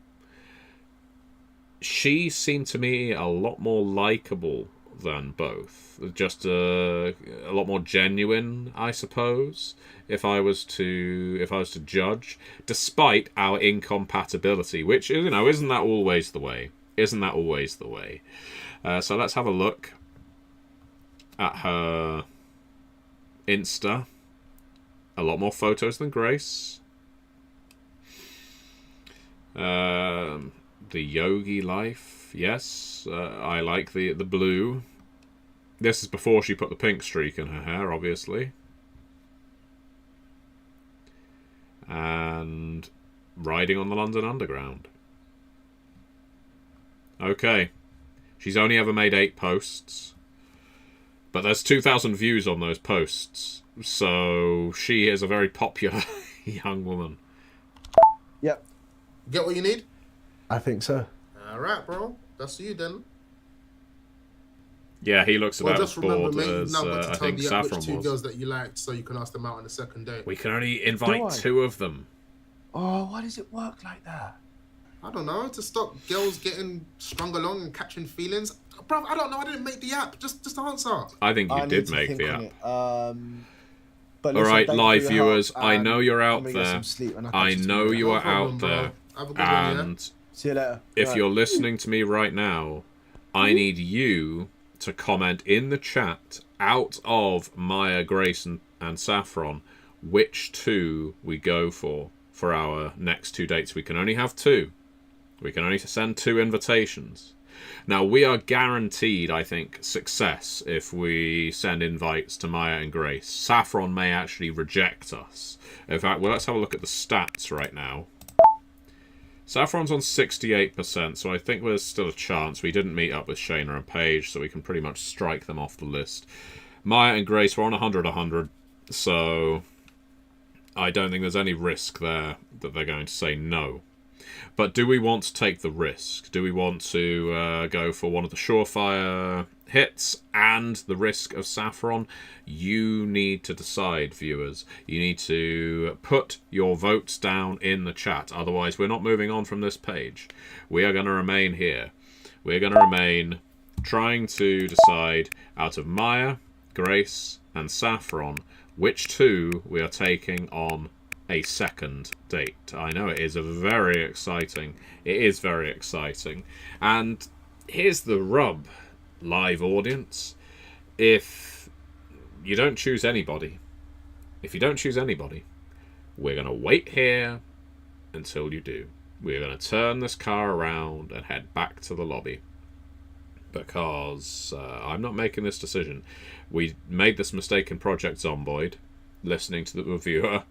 she seemed to me a lot more likable than both. Just a lot more genuine, I suppose, if I was to judge, despite our incompatibility, which, you know, isn't that always the way? So let's have a look at her Insta. A lot more photos than Grace. The yogi life, yes. I like the blue. This is before she put the pink streak in her hair, obviously. And riding on the London Underground. Okay. She's only ever made 8 posts. But there's 2,000 views on those posts. So she is a very popular young woman. Yep, Get what you need? I think so. Alright, bro. That's you then. Yeah, he looks Well, about just as remember, bored mate, you've as now got I to tell think the Saffron which 2 was. girls that you liked so you can ask them out on the second date. We can only Do I? invite 2 of them. Oh, why does it work like that? I don't know, to stop girls getting strung along and catching feelings. Bro, I don't know, I didn't make the app. Just answer. I think you I did need to make think the on app. it. But All listen, right, thank you live for your viewers, help, I know and you're I'm out gonna get there. some sleep and I'll I catch you know tomorrow. you No are problem, out bro. there. Have a good one, yeah? And See you later. if Right. you're listening to me right now, I need you to comment in the chat, out of Maya, Grace, and Saffron, which 2 we go for our next 2 dates. We can only have 2. We can only send 2 invitations. Now, we are guaranteed, I think, success if we send invites to Maya and Grace. Saffron may actually reject us. In fact, well, let's have a look at the stats right now. Saffron's on 68%, so I think there's still a chance. We didn't meet up with Shayna and Paige, so we can pretty much strike them off the list. Maya and Grace were on 100-100, so I don't think there's any risk there that they're going to say no. But do we want to take the risk? Do we want to go for one of the surefire hits and the risk of Saffron? You need to decide, viewers. You need to put your votes down in the chat. Otherwise, we're not moving on from this page. We are going to remain here. We're going to remain trying to decide out of Maya, Grace, and Saffron which two we are taking on a second date. I know it is very exciting. It is very exciting. And here's the rub, live audience. If you don't choose anybody, we're going to wait here until you do. We're going to turn this car around and head back to the lobby. Because I'm not making this decision. We made this mistake in Project Zomboid, listening to the reviewer,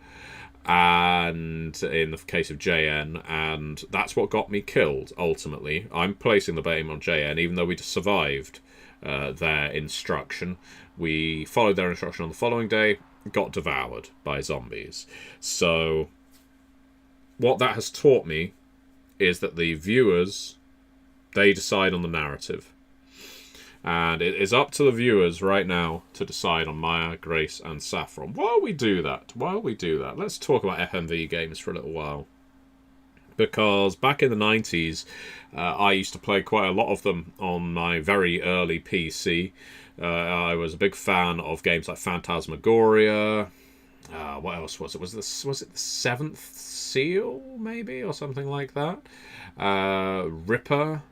and in the case of JN, and that's what got me killed, ultimately. I'm placing the blame on JN, even though we survived their instruction. We followed their instruction on the following day, got devoured by zombies. So, what that has taught me is that the viewers, they decide on the narrative. And it is up to the viewers right now to decide on Maya, Grace, and Saffron. While we do that, let's talk about FMV games for a little while. Because back in the 90s, I used to play quite a lot of them on my very early PC. I was a big fan of games like Phantasmagoria. What else was it? Was it the Seventh Seal, maybe, or something like that? Ripper.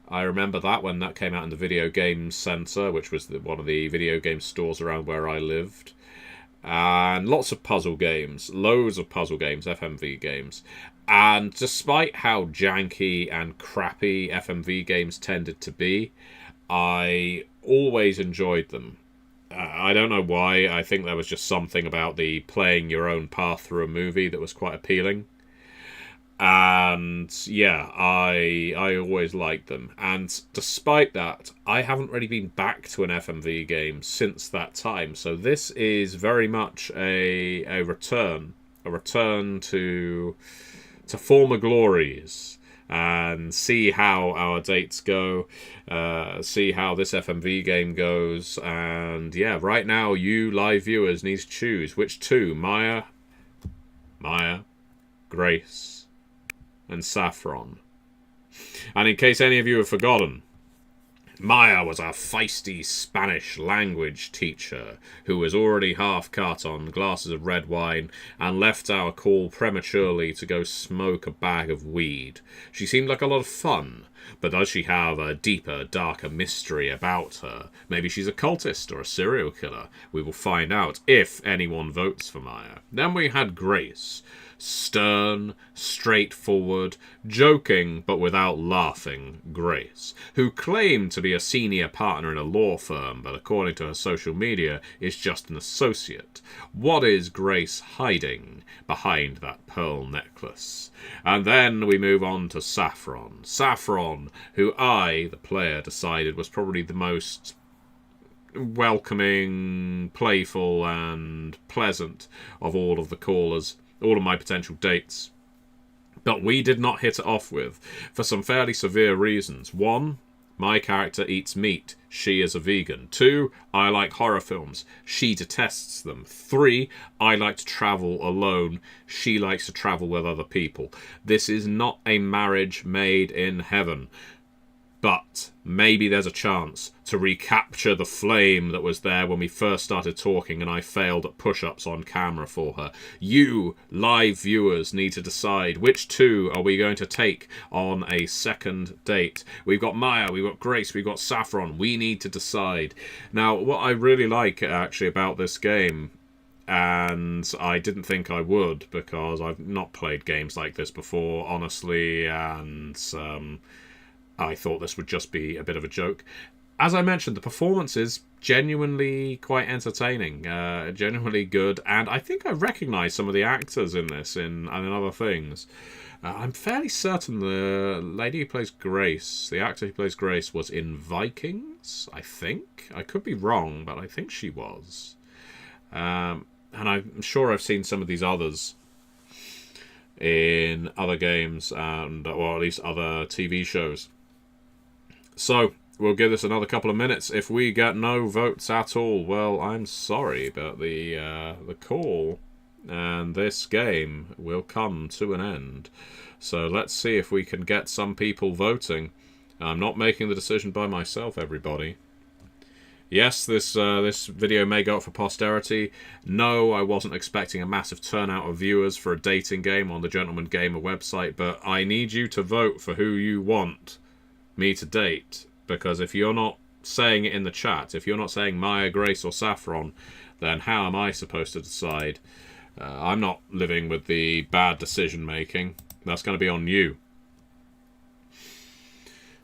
I remember that when that came out in the Video Games Centre, which was one of the video game stores around where I lived. And lots of puzzle games, loads of puzzle games, FMV games. And despite how janky and crappy FMV games tended to be, I always enjoyed them. I don't know why. I think there was just something about the playing your own path through a movie that was quite appealing. And yeah, I always liked them. And despite that, I haven't really been back to an FMV game since that time. So this is very much a return to former glories, and see how our dates go, see how this FMV game goes. And yeah, right now you live viewers need to choose which two, Maya, Grace, and Saffron. And in case any of you have forgotten, Maya was a feisty Spanish language teacher who was already half cut on glasses of red wine and left our call prematurely to go smoke a bag of weed. She seemed like a lot of fun, but does she have a deeper, darker mystery about her? Maybe she's a cultist or a serial killer. We will find out if anyone votes for Maya. Then we had Grace. Stern, straightforward, joking but without laughing Grace, who claimed to be a senior partner in a law firm, but according to her social media is just an associate. What is Grace hiding behind that pearl necklace? And then we move on to Saffron. Saffron, who I, the player, decided was probably the most welcoming, playful, and pleasant of all of the callers. All of my potential dates. But we did not hit it off with, for some fairly severe reasons. 1, my character eats meat. She is a vegan. 2, I like horror films. She detests them. 3, I like to travel alone. She likes to travel with other people. This is not a marriage made in heaven. But maybe there's a chance to recapture the flame that was there when we first started talking and I failed at push-ups on camera for her. You, live viewers, need to decide which two are we going to take on a second date. We've got Maya, we've got Grace, we've got Saffron. We need to decide. Now, what I really like, actually, about this game, and I didn't think I would because I've not played games like this before, honestly, and I thought this would just be a bit of a joke. as I mentioned, the performance is genuinely quite entertaining, genuinely good, and I think I recognise some of the actors in this and in other things. I'm fairly certain the lady who plays Grace, the actor who plays Grace, was in Vikings, I think. I could be wrong, but I think she was. And I'm sure I've seen some of these others in other games, and or at least other TV shows. So, we'll give this another couple of minutes. If we get no votes at all, well, I'm sorry, but the call and this game will come to an end. So let's see if we can get some people voting. I'm not making the decision by myself, everybody. Yes, this video may go up for posterity. No, I wasn't expecting a massive turnout of viewers for a dating game on the Gentleman Gamer website, but I need you to vote for who you want me to date. Because if you're not saying it in the chat, if you're not saying Maya, Grace, or Saffron, then how am I supposed to decide? I'm not living with the bad decision making. That's going to be on you.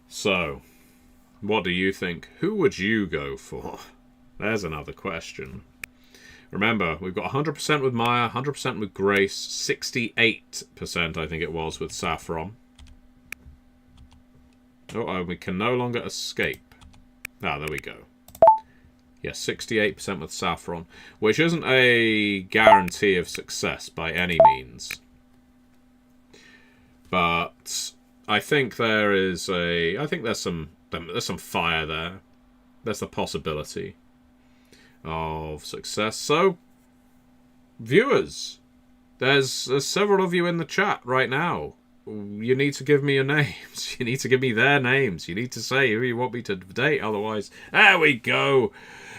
So, what do you think? Who would you go for? There's another question. Remember, we've got 100% with Maya, 100% with Grace, 68% I think it was with Saffron. Oh, we can no longer escape. Ah, there we go. Yes, 68% with Saffron, which isn't a guarantee of success by any means. But I think there is I think there's some fire there. There's the possibility of success. So, viewers, there's several of you in the chat right now. You need to give me your names. You need to give me their names. You need to say who you want me to date. Otherwise, there we go.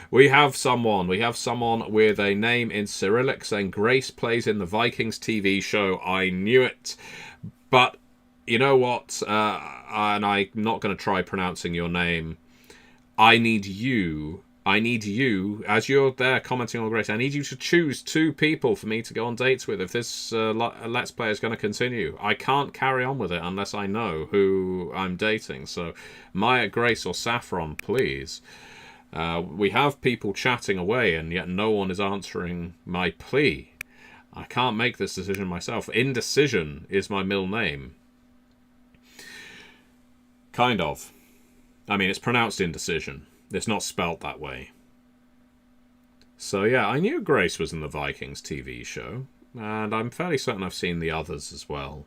We have someone. We have someone with a name in Cyrillic saying Grace plays in the Vikings TV show. I knew it. But you know what? And I'm not going to try pronouncing your name. I need you, as you're there commenting on Grace, I need you to choose 2 people for me to go on dates with if this Let's Play is going to continue. I can't carry on with it unless I know who I'm dating. So, Maya, Grace, or Saffron, please. We have people chatting away, and yet no one is answering my plea. I can't make this decision myself. Indecision is my middle name. Kind of. I mean, it's pronounced indecision. It's not spelt that way. So yeah, I knew Grace was in the Vikings TV show, and I'm fairly certain I've seen the others as well.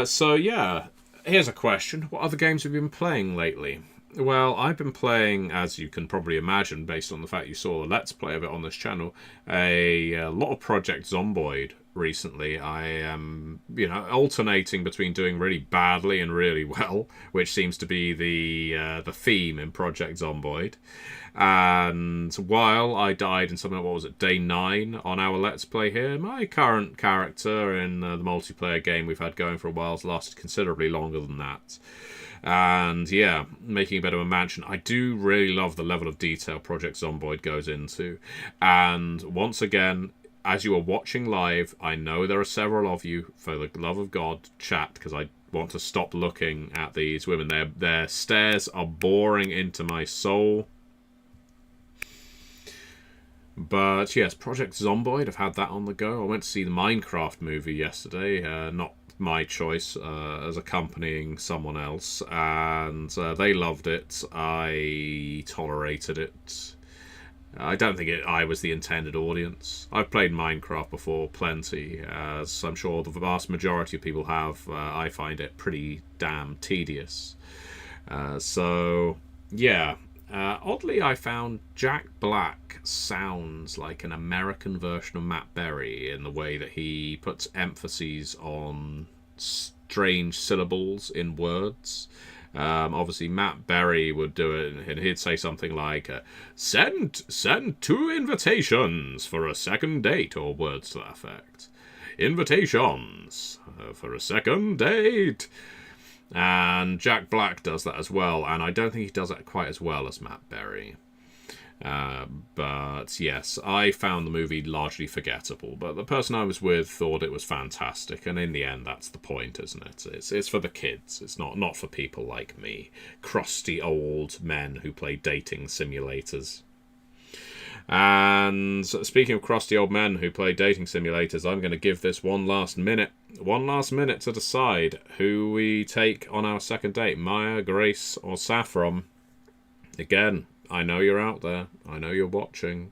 So yeah, here's a question. What other games have you been playing lately? Well, I've been playing, as you can probably imagine, based on the fact you saw the Let's Play of it on this channel, a lot of Project Zomboid recently. I am, alternating between doing really badly and really well, which seems to be the theme in Project Zomboid. And while I died in something like, what was it, day 9 on our Let's Play here, my current character in the multiplayer game we've had going for a while has lasted considerably longer than that. And yeah, making a bit of a mansion. I do really love the level of detail Project Zomboid goes into. And once again, as you are watching live, I know there are several of you, for the love of God, chat, because I want to stop looking at these women. Their stares are boring into my soul. But yes, Project Zomboid, I've had that on the go. I went to see the Minecraft movie yesterday, not my choice, as accompanying someone else, and they loved it. I tolerated it. I don't think I was the intended audience. I've played Minecraft before, plenty, as I'm sure the vast majority of people have. I find it pretty damn tedious. So, yeah. Oddly, I found Jack Black sounds like an American version of Matt Berry in the way that he puts emphases on strange syllables in words. Obviously, Matt Berry would do it, and he'd say something like, send 2 invitations for a second date, or words to that effect. Invitations for a second date. And Jack Black does that as well, and I don't think he does that quite as well as Matt Berry. But yes, I found the movie largely forgettable. But the person I was with thought it was fantastic, and in the end, that's the point, isn't it? It's for the kids. It's not for people like me, crusty old men who play dating simulators. And speaking of crusty old men who play dating simulators, I'm going to give this one last minute to decide who we take on our second date, Maya, Grace, or Saffron. Again, I know you're out there. I know you're watching.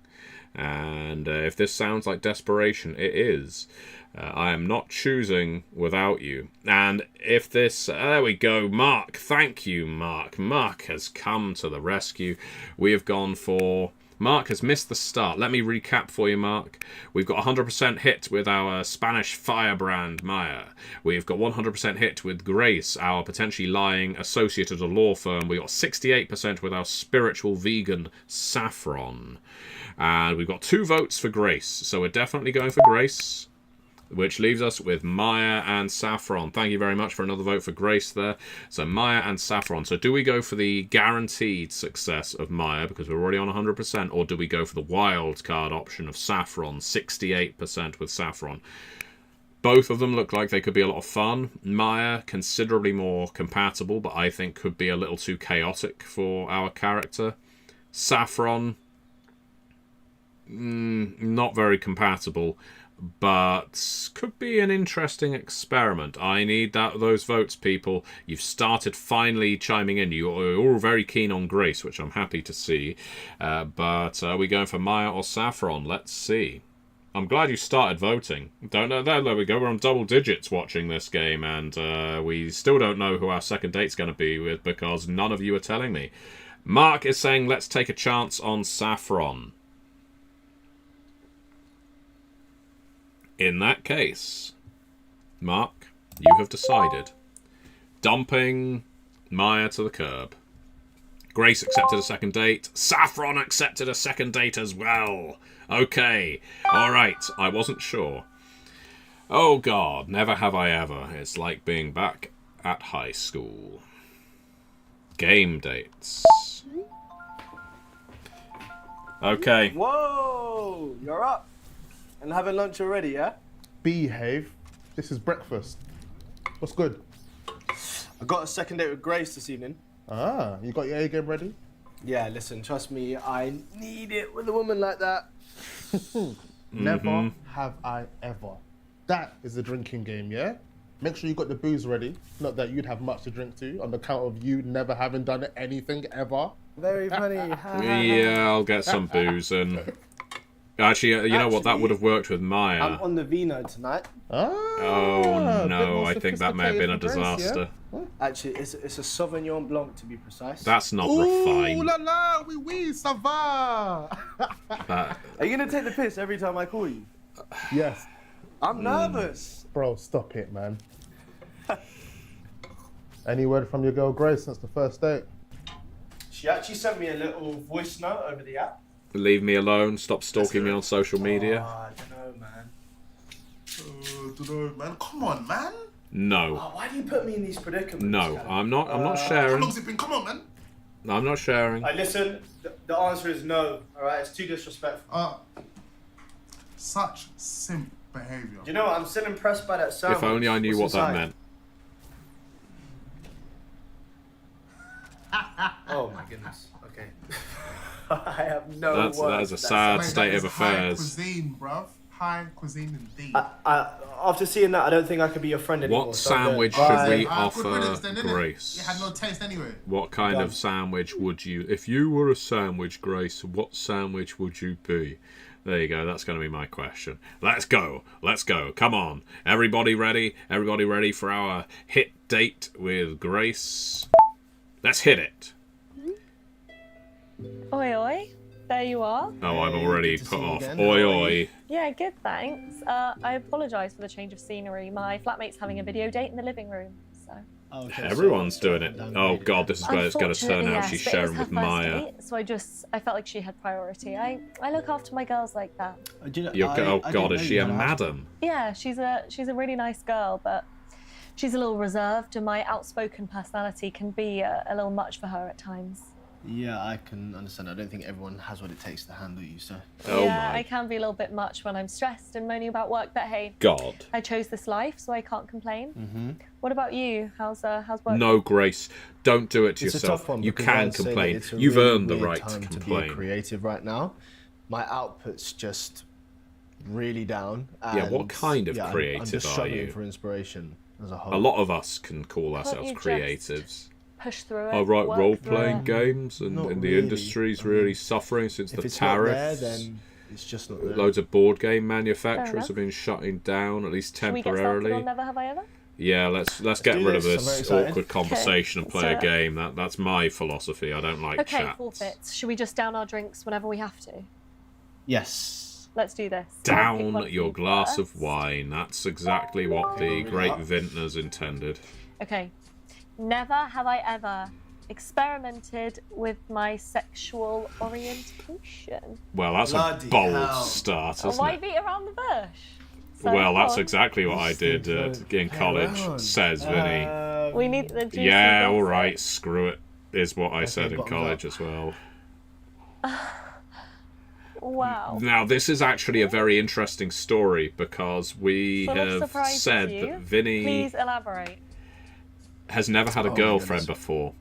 And if this sounds like desperation, it is. I am not choosing without you. And if this... there we go, Mark. Thank you, Mark. Mark has come to the rescue. We have gone for... Mark has missed the start. Let me recap for you, Mark. We've got 100% hit with our Spanish firebrand, Maya. We've got 100% hit with Grace, our potentially lying associate at a law firm. We got 68% with our spiritual vegan, Saffron. And we've got 2 votes for Grace. So we're definitely going for Grace, which leaves us with Maya and Saffron. Thank you very much for another vote for Grace there. So Maya and Saffron. So do we go for the guaranteed success of Maya, because we're already on 100%, or do we go for the wild card option of Saffron, 68% with Saffron? Both of them look like they could be a lot of fun. Maya, considerably more compatible, but I think could be a little too chaotic for our character. Saffron, not very compatible, but could be an interesting experiment. I need those votes, people. You've started finally chiming in. You're all very keen on Grace, which I'm happy to see. But are we going for Maya or Saffron? Let's see. I'm glad you started voting. Don't know. There we go. We're on double digits watching this game, and we still don't know who our second date's going to be with, because none of you are telling me. Mark is saying let's take a chance on Saffron. In that case, Mark, you have decided. Dumping Maya to the curb. Grace accepted a second date. Saffron accepted a second date as well. Okay. Alright, I wasn't sure. Oh God, never have I ever. It's like being back at high school. Game dates. Okay. Whoa, you're up. And having lunch already, yeah? Behave. This is breakfast. What's good? I got a second date with Grace this evening. Ah, you got your A game ready? Yeah, listen, trust me, I need it with a woman like that. Never have I ever. That is a drinking game, yeah? Make sure you got the booze ready. Not that you'd have much to drink to, on the count of you never having done anything ever. Very funny. Yeah, I'll get some booze and... Actually, you know what? That would have worked with Maya. I'm on the vino tonight. Oh no, I think that may have been a disaster. Yeah? Actually, it's a Sauvignon Blanc to be precise. That's not refined. Ooh la la, oui oui, ça va. Are you gonna take the piss every time I call you? Yes. I'm nervous. Bro, stop it, man. Any word from your girl Grace since the first date? She actually sent me a little voice note over the app. Leave me alone. Stop stalking me on social media. Oh, I don't know, man. Don't know, man. Come on, man. No. Oh, why do you put me in these predicaments? No, Callum? I'm not How sharing. long's it been? Come on, man. I'm not sharing. Listen, the answer is no, alright? It's too disrespectful. Such simp behaviour. You know what? I'm still impressed by that sound. If only I knew what that meant. Oh my goodness. Okay. I have no words. That is a sad Mate, state that of is high affairs. cuisine, bruv. High cuisine indeed. After seeing that, I don't think I could be your friend anymore. What so I'm sandwich going, should we bye. offer Good riddance then, innit? Grace? It had no taste anyway. What kind Done. of sandwich would you... If you were a sandwich, Grace, what sandwich would you be? There you go. That's going to be my question. Let's go. Let's go. Come on. Everybody ready? Everybody ready for our hit date with Grace? Let's hit it. Oi, oi. There you are. Oh, I'm already good to put see you off. again. Oi, How are oi. Yeah, good, thanks. I apologise for the change of scenery. My flatmate's having a video date in the living room, so... Okay, Everyone's so- doing it. Oh, God, this is where it's going to turn Unfortunately, out. yes, She's but it was sharing her with first Maya. date, so I felt like she had priority. I look after my girls like that. Do you know, Oh, I God, didn't is know she you a had husband. madam? Yeah, she's a really nice girl, but she's a little reserved, and my outspoken personality can be a little much for her at times. Yeah, I can understand. I don't think everyone has what it takes to handle you, so. Oh yeah, my I can be a little bit much when I'm stressed and moaning about work, but hey, God. I chose this life, so I can't complain. Mm-hmm. What about you? How's work? No, Grace. Don't do it to It's a yourself. tough one You because can I'd say that complain. it's a You've really earned the weird right to time be a complain. creative right now. My output's just really down. Yeah, what and, kind of yeah, I'm creative just are struggling you? for inspiration as a whole. A lot of us can call Can't ourselves you just creatives. push through it. Oh, right, work role-playing through it? games and Not the really. industry's I mean, really suffering since if the it's not there, tariffs. then it's just not there. Loads of board game Fair manufacturers enough. have been shutting down, at least Should we get started temporarily. on Never Have I Ever? Yeah, let's get do rid of this. I'm very this excited. awkward conversation and let's play do a it. game. That's my philosophy. I don't like Okay, chats. forfeits. Should we just down our drinks whenever we have to? Yes. Let's do this. I'll pick one Down for your you glass of first. wine. That's exactly what the great vintners intended. Okay. Never have I ever experimented with my sexual orientation. Well, that's a Bloody bold hell. start, isn't Why it? beat around the bush? So Well, that's on. exactly what I did Things in don't college, around. says Vinny. We need the juicy Yeah, all gossip. right, screw it, is what I said in bottoms college up. as well. Wow. Now, this is actually a very interesting story because we Full of have surprises, said you. that Vinny Please elaborate. has never had a Oh, my girlfriend goodness. before.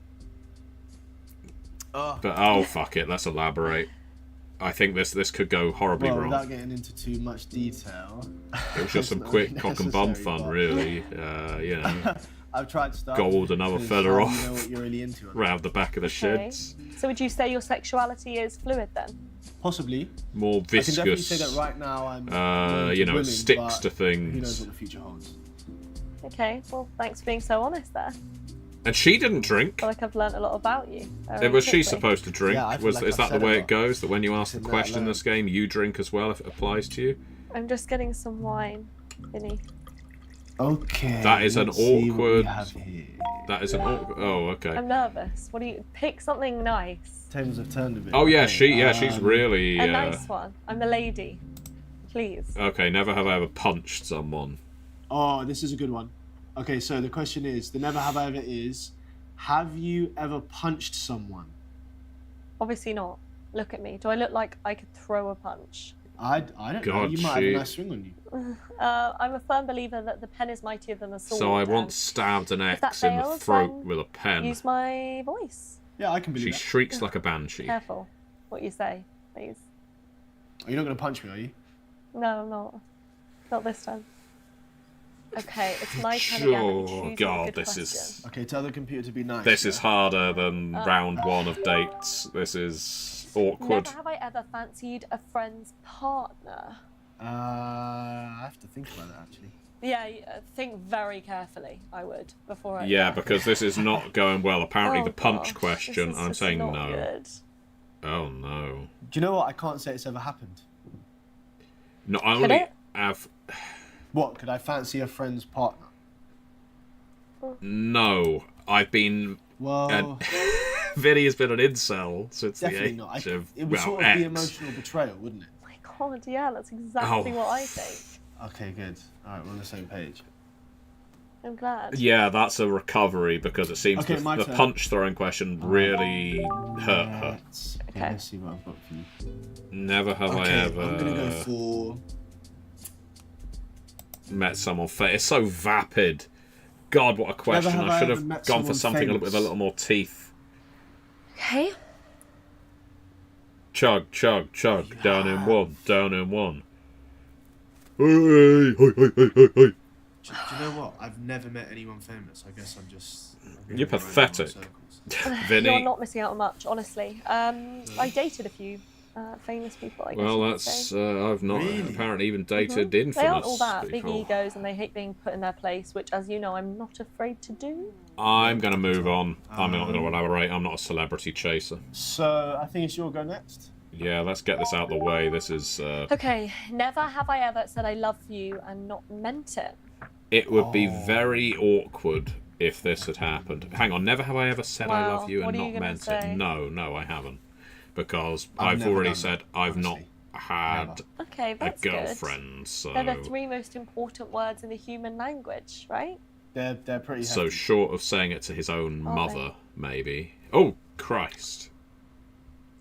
Oh, But oh, fuck it, let's elaborate. I think this could go horribly well, wrong. without getting into too much detail. It was just some it's quick not cock and bum necessary, fun, but- really. You know, I've tried to start. Gold with it another because fella how do off. You know what you're really into. round the back of the Okay. sheds. So would you say your sexuality is fluid then? Possibly. More I can definitely viscous. say that right now I'm. You know, women, it sticks but to Who knows things. what the future holds? Okay, well, thanks for being so honest there. And she didn't drink. I feel like I've learnt a lot about you. very Was she quickly. supposed to drink? Yeah, I feel like Is I've that the said way a it lot. goes? That when you ask the Isn't that question in learned? this game, you drink as well if it applies to you? I'm just getting some wine, Vinny. Okay. That is an let's see what we awkward- have here. That is an awkward... Oh, okay. I'm nervous. What do you pick? Something nice. Tables have turned a bit. Oh yeah, Okay, she's really. A nice one. I'm a lady. Please. Okay, never have I ever punched someone. Oh, this is a good one. Okay, so the question is, the never have I ever is, have you ever punched someone? Obviously not. Look at me. Do I look like I could throw a punch? I don't know. God, You might have she- a nice swing on you. I'm a firm believer that the pen is mightier than the sword. So I and once stabbed an if that ex in the fails, throat then with a pen. Use my voice. Yeah, I can She believe that. shrieks like a banshee. Careful what you say, please. You're not going to punch me, are you? No, I'm not. Not this time. Okay, it's my turn again. Let me Oh, choose you a God, good this question. is... Okay, tell the computer to be nice. This yeah? is harder than round one of dates. This is awkward. Never have I ever fancied a friend's partner. I have to think about that, actually. Yeah, think very carefully. I would before I. Yeah, because this is not going well. Apparently, Oh, the punch gosh, question, this is I'm just saying not no. Good. Oh, no. Do you know what? I can't say it's ever happened. Not Could only it? have... What? Could I fancy a friend's partner? No. I've been... Well, And Vinny has been an incel since the definitely age not. of, It would well, sort of be X. emotional betrayal, wouldn't it? My God, yeah, that's exactly Oh. what I think. Okay, good. All right, we're on the same page. I'm glad. Yeah, that's a recovery because it seems Okay, the my turn. punch throwing question really hurt her. Okay, let's see what I've got for you. Never have I Okay, ever I'm gonna go for. met someone famous. It's so vapid. God, what a question. have I I should ever have met gone for someone something with a famous? little more teeth. Okay. Chug, chug, chug. Down in one, down in one. Hey, hey, hey, hey, hey, hey. Do you know what? I've never met anyone famous. I guess I'm just. I'm You're going around in pathetic. circles. Vinny. You're not missing out on much, honestly. I dated a few famous people, I guess. Well, you could that's say. I've not Really? apparently even dated infamous They aren't all that people. big egos, and they hate being put in their place, which, as you know, I'm not afraid to do. I'm going to move on. I'm not going to elaborate. I'm not a celebrity chaser. So I think it's your go next. Yeah, let's get this out of the way. This is. Okay, never have I ever said I love you and not meant it. It would be Oh. very awkward if this had happened. Hang on, never have I ever said I Wow, love you what and are you not gonna meant say? it. No, I haven't. Because I've I've never already done said that, I've not honestly. had Never. Okay, a that's girlfriend, so good. They're the three most important words in the human language, right? They're pretty. so hefty. short of saying it to his own Are mother, maybe. Oh Christ!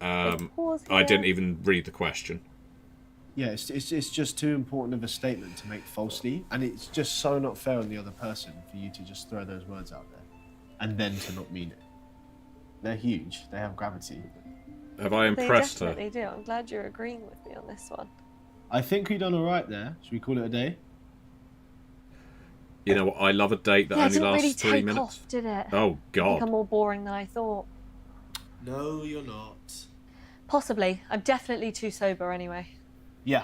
Pause I here. didn't even read the question. Yeah, it's just too important of a statement to make falsely, and it's just so not fair on the other person for you to just throw those words out there, and then to not mean it. They're huge. They have gravity. Have I impressed They her? definitely do. I'm glad you're agreeing with me on this one. I think we done all right there. Should we call it a day? You know what? I love a date that Yeah, it only didn't lasts really 3 take minutes. off, did it? Oh I think God. I'm more boring than I thought. No, you're not. Possibly. I'm definitely too sober anyway. Yeah,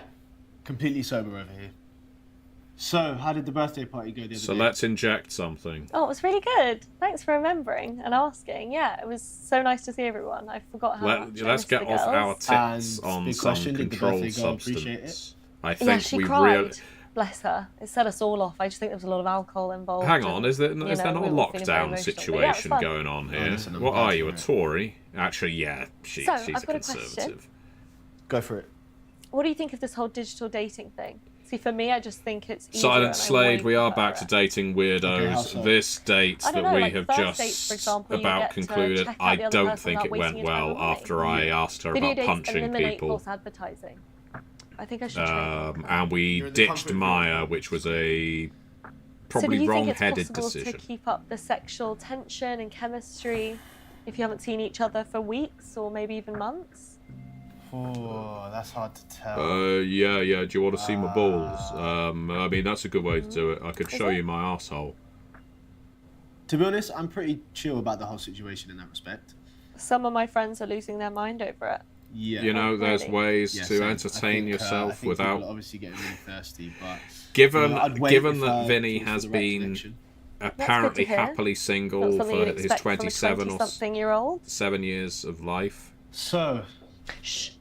completely sober over here. So, how did the birthday party go the other So day? let's inject something. Oh, it was really good. Thanks for remembering and asking. Yeah, it was so nice to see everyone. I forgot how much I Let's missed get the off our girls. tips And on big some question, did the controlled birthday girl appreciate substance. I Yeah, think she we cried. really. Bless her. It set us all off. I just think there was a lot of alcohol involved. Hang on, and, is there you is there know, not we a were feeling very lockdown emotional. But yeah, it was situation fun. going on here? listen, I'm What glad are to you, a hear it. Tory? Actually, yeah, she's So, a I've got a question. conservative. Go for it. What do you think of this whole digital dating thing? See, for me, I just think it's easier. Silent and I Slade, way we are prefer back to it. dating weirdos. how so? This date I don't that know, we like have first just dates, for example, you about get to concluded, check out I the other don't person think without it went wasting your time well online. after I asked her Video about dates punching eliminate people. false advertising. I think I should train. And we You're in the ditched comfort of your Maya, home. which was a So do probably you think wrong-headed it's possible decision. to keep up the sexual tension and chemistry if you haven't seen each other for weeks or maybe even months? Oh, that's hard to tell. Yeah. Do you want to see my balls? I mean, that's a good way to do it. I could show it? you my asshole. To be honest, I'm pretty chill about the whole situation in that respect. Some of my friends are losing their mind over it. Yeah. You know, there's really? ways Yeah, to same. I entertain think, I yourself think without. people are obviously getting really thirsty, but Given, you know, I'd wait given if that I Vinny thought it has was the right been connection. apparently hear. happily Not single something you'd for his expect from a 27 or something-year-old. 7 years of life. So, Shh.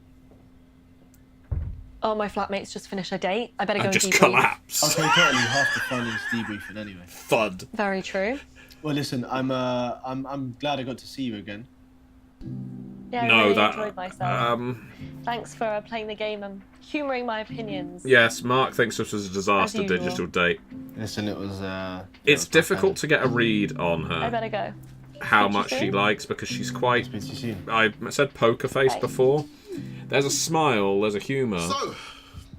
Oh, my flatmate's just finished a date. I better go I and just debrief. collapsed. okay, totally half the fun is debriefing anyway. Thud. Very true. Well, listen, I'm glad I got to see you again. Yeah, I No, really that. enjoyed myself. Thanks for playing the game and humouring my opinions. Yes, Mark thinks this was a disaster As usual. digital date. Listen, it was. It's difficult to get a read on I her, better go. how Speak to you much she soon. likes, because she's quite. Speak to you soon. I said poker face Bye. before. There's a smile, there's a humour. So,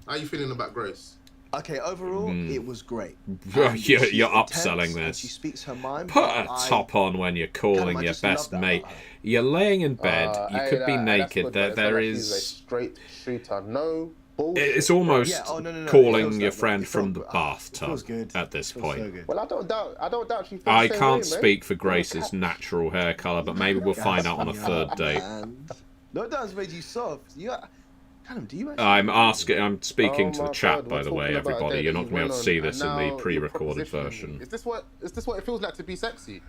how you feeling about Grace? Okay, overall, it was great. You're And she's upselling intense, and this. She speaks her mind. Put but a I- top on when you're calling I your just love best that mate. about her. You're laying in bed. You Hey, could be that's naked. good, There, man. It's not there like he's a is. straight shooter. No bullshit. It's almost Yeah, oh, no, it feels calling like your that. friend It from feels- the it bathtub feels good. at this Feels point. so good. Well, I don't doubt you. Feel I the same can't way, mate. speak for Grace's natural hair colour, but maybe we'll find out on a third date. And no, that's made you soft. Callum, do you actually? I'm speaking to Oh the my chat, God, by we're the way, talking about a everybody. date You're that not you going to be able to went see on, this in and the now pre-recorded you're propositioning version. me. Is this what it feels like to be sexy?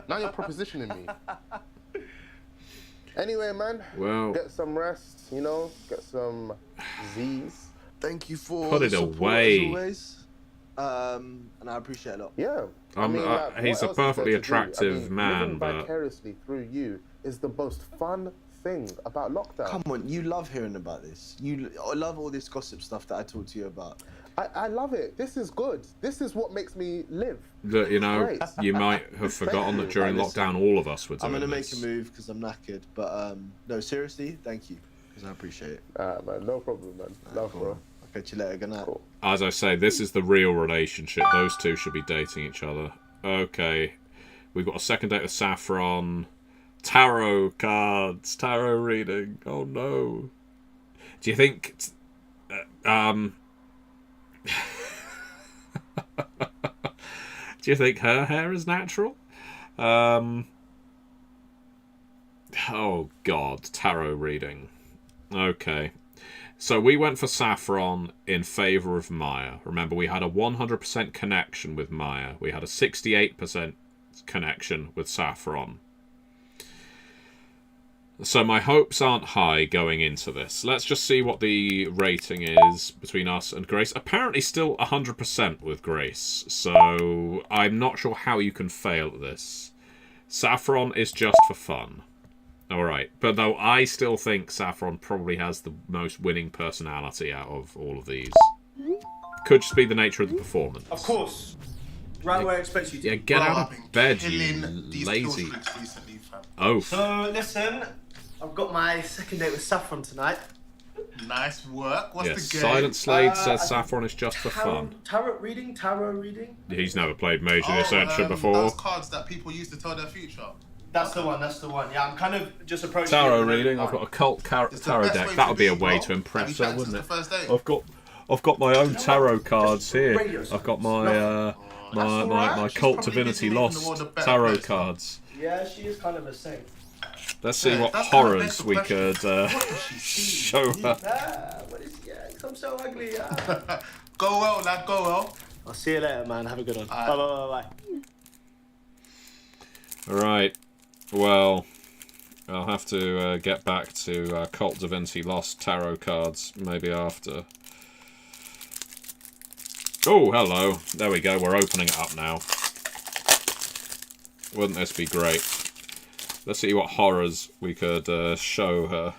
Now you're propositioning me. Anyway, man. Well, Get some rest. You know, get some Z's. Thank you for Put the it support, away. as always. And I appreciate it a lot. Yeah. He's a what else is perfectly there to do? attractive man, living but vicariously through you is the most fun thing about lockdown. Come on, you love hearing about this. I love all this gossip stuff that I talk to you about. I love it. This is good. This is what makes me live. that, you know, Great. you might have forgotten that during Listen, lockdown, all of us were doing I'm gonna this. make a move because I'm knackered. But no, seriously, thank you because I appreciate it. Man, no problem, man. Love, Cool. bro. I'll catch you later. Good night. Cool. As I say, this is the real relationship. Those two should be dating each other. Okay. We've got a second date with Saffron. Tarot cards. Tarot reading. Oh, no. Do you think... Do you think her hair is natural? Oh, God. Tarot reading. Okay. So we went for Saffron in favour of Maya. Remember, we had a 100% connection with Maya. We had a 68% connection with Saffron. So my hopes aren't high going into this. Let's just see what the rating is between us and Grace. Apparently still 100% with Grace. So I'm not sure how you can fail at this. Saffron is just for fun. Alright, but though I still think Saffron probably has the most winning personality out of all of these. Could just be the nature of the performance. Of course. Right where I expect you to. Yeah, get Bro, out I've of been bed, killing you these lazy. kills recently, fam. Oh, So listen, I've got my second date with Saffron tonight. Nice work. What's Yes, the game? Silent Slade says Saffron is just for fun. Tarot reading. He's never played Major Oh, Ascension before. Those cards that people use to tell their future. That's the one. Yeah, I'm kind of just approaching. Tarot it with reading. I've got a cult tarot deck. That would be a way to impress her, wouldn't it? I've got my own tarot cards here. I've got my my Cult Divinity Lost tarot cards. Yeah, she is kind of a saint. Let's see what horrors we could show her. What is? Yeah, I'm so ugly. Go well, lad. Go well. I'll see you later, man. Have a good one. Bye. Right. Well, I'll have to get back to Cult Divinity Lost tarot cards maybe after. Oh, hello. There we go. We're opening it up now. Wouldn't this be great? Let's see what horrors we could show her.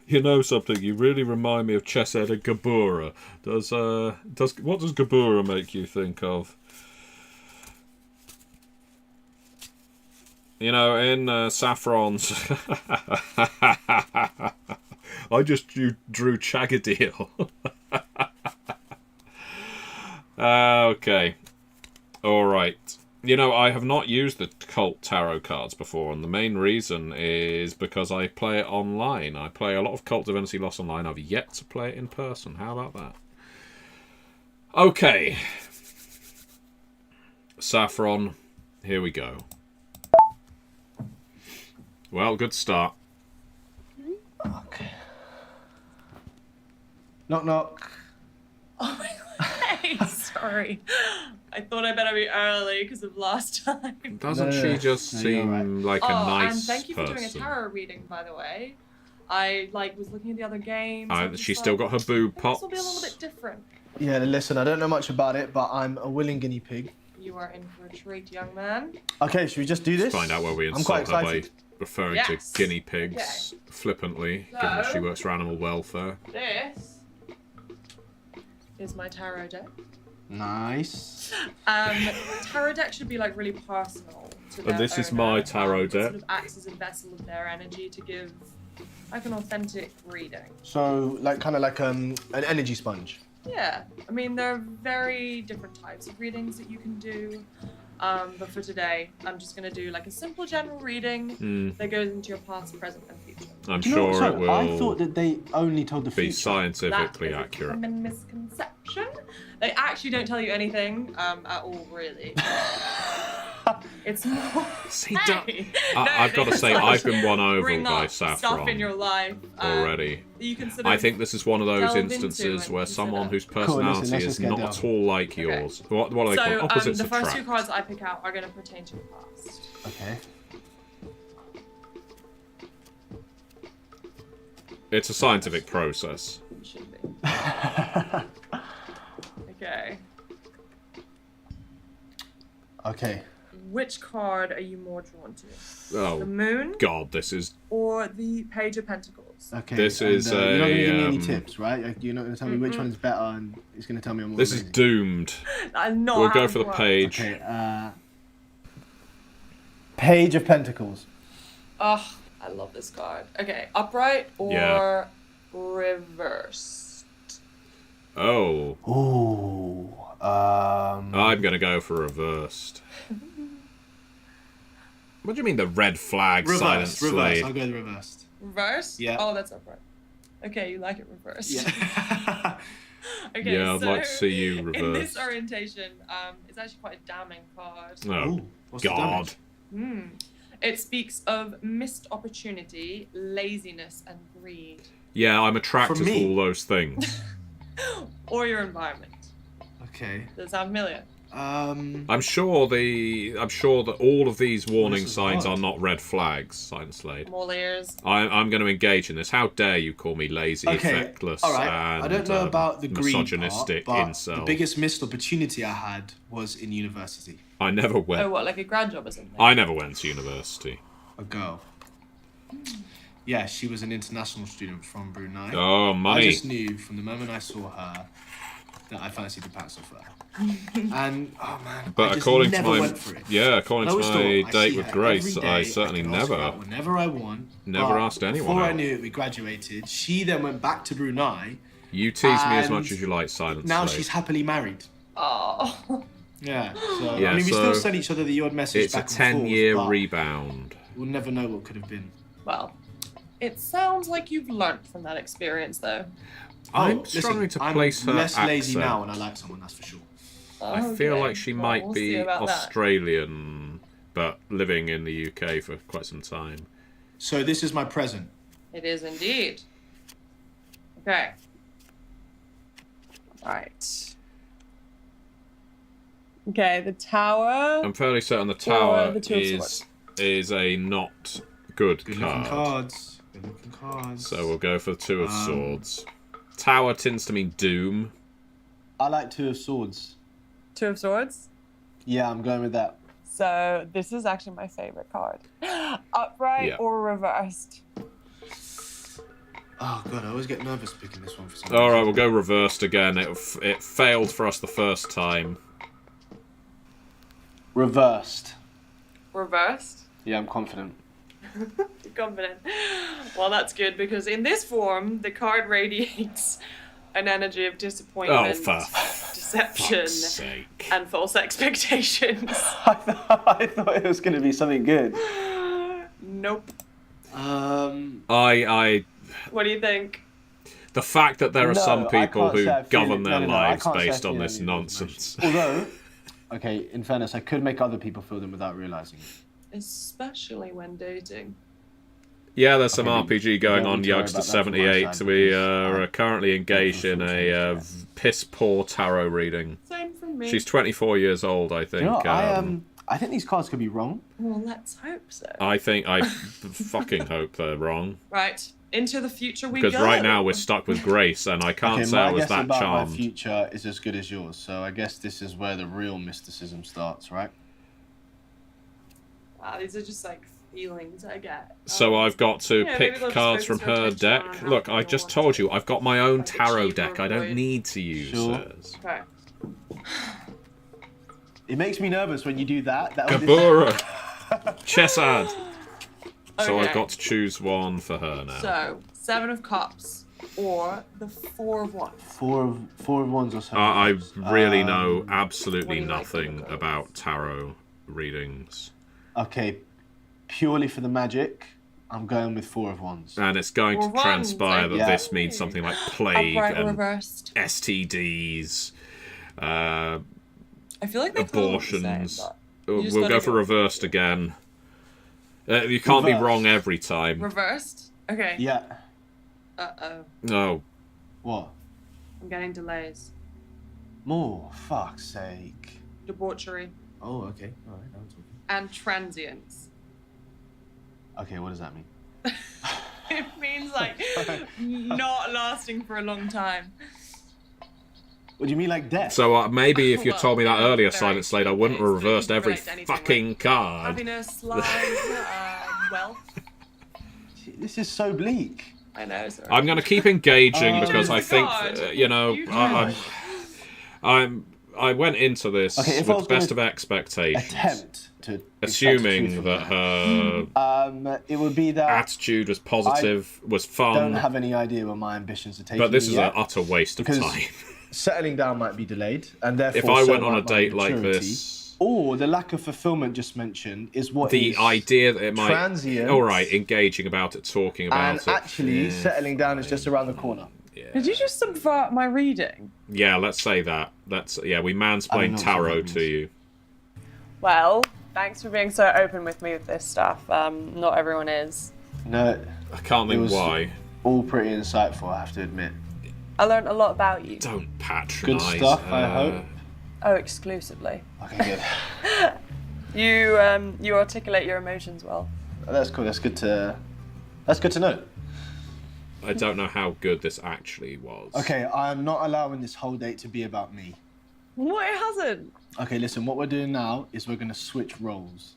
You know something? You really remind me of Chesed and Gabura. What does Gabura make you think of? You know, in Saffron's... I just drew Chagadil. Okay. Alright. You know, I have not used the Cult Tarot cards before, and the main reason is because I play it online. I play a lot of Cult Divinity Lost online. I've yet to play it in person. How about that? Okay. Saffron, here we go. Well, good start. Okay. Knock knock. Oh my god. Hey, sorry. I thought I better be early because of last time. Doesn't she just seem like a nice and thank you for person? doing a tarot reading, by the way. I was looking at the other games. She's still got her boob This pops. will be a little bit different. Yeah, listen, I don't know much about it, but I'm a willing guinea pig. You are in for a treat, young man. Okay, should we just do this? Find out where we I'm quite insult her by excited. referring Yes. to guinea pigs flippantly, given that she works for animal welfare. This is my tarot deck. Nice. Tarot deck should be like really personal to their And this is owner. my tarot It deck. sort of acts as a vessel of their energy to give like an authentic reading. So, kind of like an energy sponge. Yeah, I mean there are very different types of readings that you can do. But for today, I'm just going to do like a simple general reading that goes into your past, present, and future. I'm sure it will I thought that they only told the be future. scientifically That is accurate. a common misconception. They actually don't tell you anything at all, really. It's more. See, Hey! I've got to say, I've been won over bring by up stuff in your Saffron life already. that you can sort I of think this is one of those delve into instances and where someone whose Cool, personality listen, let's is just get not down. at all like yours. What are they So called? Opposites the first attract. two cards I pick out are going to pertain to your past. Okay. It's a scientific process. It should be. Okay. Okay. Which card are you more drawn to? The Oh, Moon God, this is... or the Page of Pentacles? Okay. This and, is you're not going to give me a, any tips, right? Like, you're not going to tell me which one is better, and it's going to tell me I'm more This is amazing. doomed. That's not We'll how go it for the works. page. Okay, Page of Pentacles. Ugh, I love this card. Okay, upright or Yeah. reversed? Oh, Ooh. I'm going to go for reversed. What do you mean the red flag Silent Reversed. Slade? I'll go the reversed. Reversed? Yeah. Oh, that's upright. Okay, you like it reversed. Yeah. Okay, Yeah, I'd so like to see you in this reversed. orientation, it's actually quite a damning card. Oh, Ooh, what's the God. damage? It speaks of missed opportunity, laziness, and greed. Yeah, I'm attracted From to me? all those things. Or your environment. Okay. Does that sound familiar? I'm sure that all of these warning is signs hard. are not red flags, Silent Slade. More ears. I'm going to engage in this. How dare you call me lazy, Okay. effectless, All right. and I don't know about the greed misogynistic part, but incel. the biggest missed opportunity I had was in university. I never went. Oh, what, like a grad job or something? I never went to university. A girl. Yeah, she was an international student from Brunei. Oh, I money. just knew from the moment I saw her that I fancied the pants off her. And oh man, But I just according to never my went for it. according to Closed my door, I date see with her Grace, every I day, certainly can ask her never out whenever I want. never but asked anyone Before I out. knew it, we graduated. She then went back to Brunei. You tease me as And much as you like, Silent Now Slave. she's happily married. Oh. Yeah. So Yeah, I mean, we so still send each other the odd message. It's a back and forth, 10-year but rebound. We'll never know what could have been. Well, it sounds like you've learnt from that experience, though. I'm struggling to place her I'm less lazy accent. now when I like someone, that's for sure. I feel like she Well, might we'll see be about that. Australian, but living in the UK for quite some time. So this is my present. It is indeed. Okay. Right. Okay, the tower. I'm fairly certain the Or tower the Two of Swords. is a not good Good looking card. cards. Good looking cards. So we'll go for the Two of Swords. Tower tends to mean doom. I like Two of Swords. Two of Swords. Yeah, I'm going with that. So this is actually my favorite card. Upright Yeah. or reversed. Oh god, I always get nervous picking this one for some All right, reason. we'll go reversed again. It failed for us the first time. Reversed. Reversed. Yeah, I'm confident. You're confident. Well, that's good because in this form, the card radiates an energy of disappointment, Oh, for deception, fuck's sake. and false expectations. I thought it was going to be something good. Nope. I What do you think? the fact that there are No, some I people can't who say I feel govern it. their No, no, I lives can't say I based on feel this any of those nonsense. Although, okay, in fairness, I could make other people feel them without realizing it. Especially when dating. Yeah, there's some Okay, RPG we going don't on, need to worry Youngster about that from my 78. side We because are currently engaged in a yeah. piss poor tarot reading. Same from me. She's 24 years old, I think. You know what, I think these cards could be wrong. Well, let's hope so. I think I fucking hope they're wrong. Right. Into the future we Because go. right now we're stuck with Grace, and I can't Okay, say I my was guess that about charmed. my future is as good as yours, so I guess this is where the real mysticism starts, right? Wow, these are just like feelings I get. So I've got to yeah, maybe pick they'll just cards from focus your her attention on deck. how Look, they I just want told to, you, I've got my own like, tarot achieve or deck. I don't avoid. need to use Sure. hers. Okay. It makes me nervous when you do that. That was- Gabura! Chessad! So I've Okay. got to choose one for her now. So, Seven of Cups or the Four of Wands. Four of Wands or something. I really know what absolutely do you like nothing with those? about tarot readings. Okay, purely for the magic, I'm going with Four of Wands. And it's going Four to of Wands, transpire that okay. this means something like plague Upright or and reversed. STDs, I feel like they feel the abortions. same, but you just We'll gotta go for go- reversed again. You can't be Reversed. wrong every time. reversed? Okay. Yeah. Uh-oh. No. What? I'm getting delays. More? Fuck's sake. Debauchery. Oh, okay. All right, now we're talking. And transience. Okay, what does that mean? It means like not lasting for a long time. What do you mean, like death? So maybe if you Well, told me that yeah, earlier, very Silent Slate, I wouldn't have okay, so you reversed can every relate to anything, fucking right? card. Happiness, love, wealth. This is so bleak. I know. Sorry. I'm going to keep engaging Oh. because I Choose the think, card. you know, You I went into this Okay, if I with was the best of gonna expectations, Attempt to. extract the truth assuming from that her It would be that attitude was positive, was I don't fun, have any idea where my ambitions are taking but this me is yet, an utter waste of because time. settling down might be delayed, and therefore. If I so went on a might my date like maturity. this, Or the lack of fulfillment just mentioned is what the is idea that it might, transient. all right, engaging about it, talking about And it, actually, settling down is just around the corner. Did you just subvert my reading? yeah, let's say that. We I don't know mansplained what tarot that to means. you. Well, thanks for being so open with me with this stuff. Not everyone is. No, I can't It think was- why. all pretty insightful, I have to admit. I learned a lot about you. Don't patronise. Good stuff, I hope. Oh, exclusively. Okay, good. You articulate your emotions well. That's cool. That's good to know. I don't know how good this actually was. Okay, I'm not allowing this whole date to be about me. What? It hasn't. Okay, listen, what we're doing now is we're going to switch roles.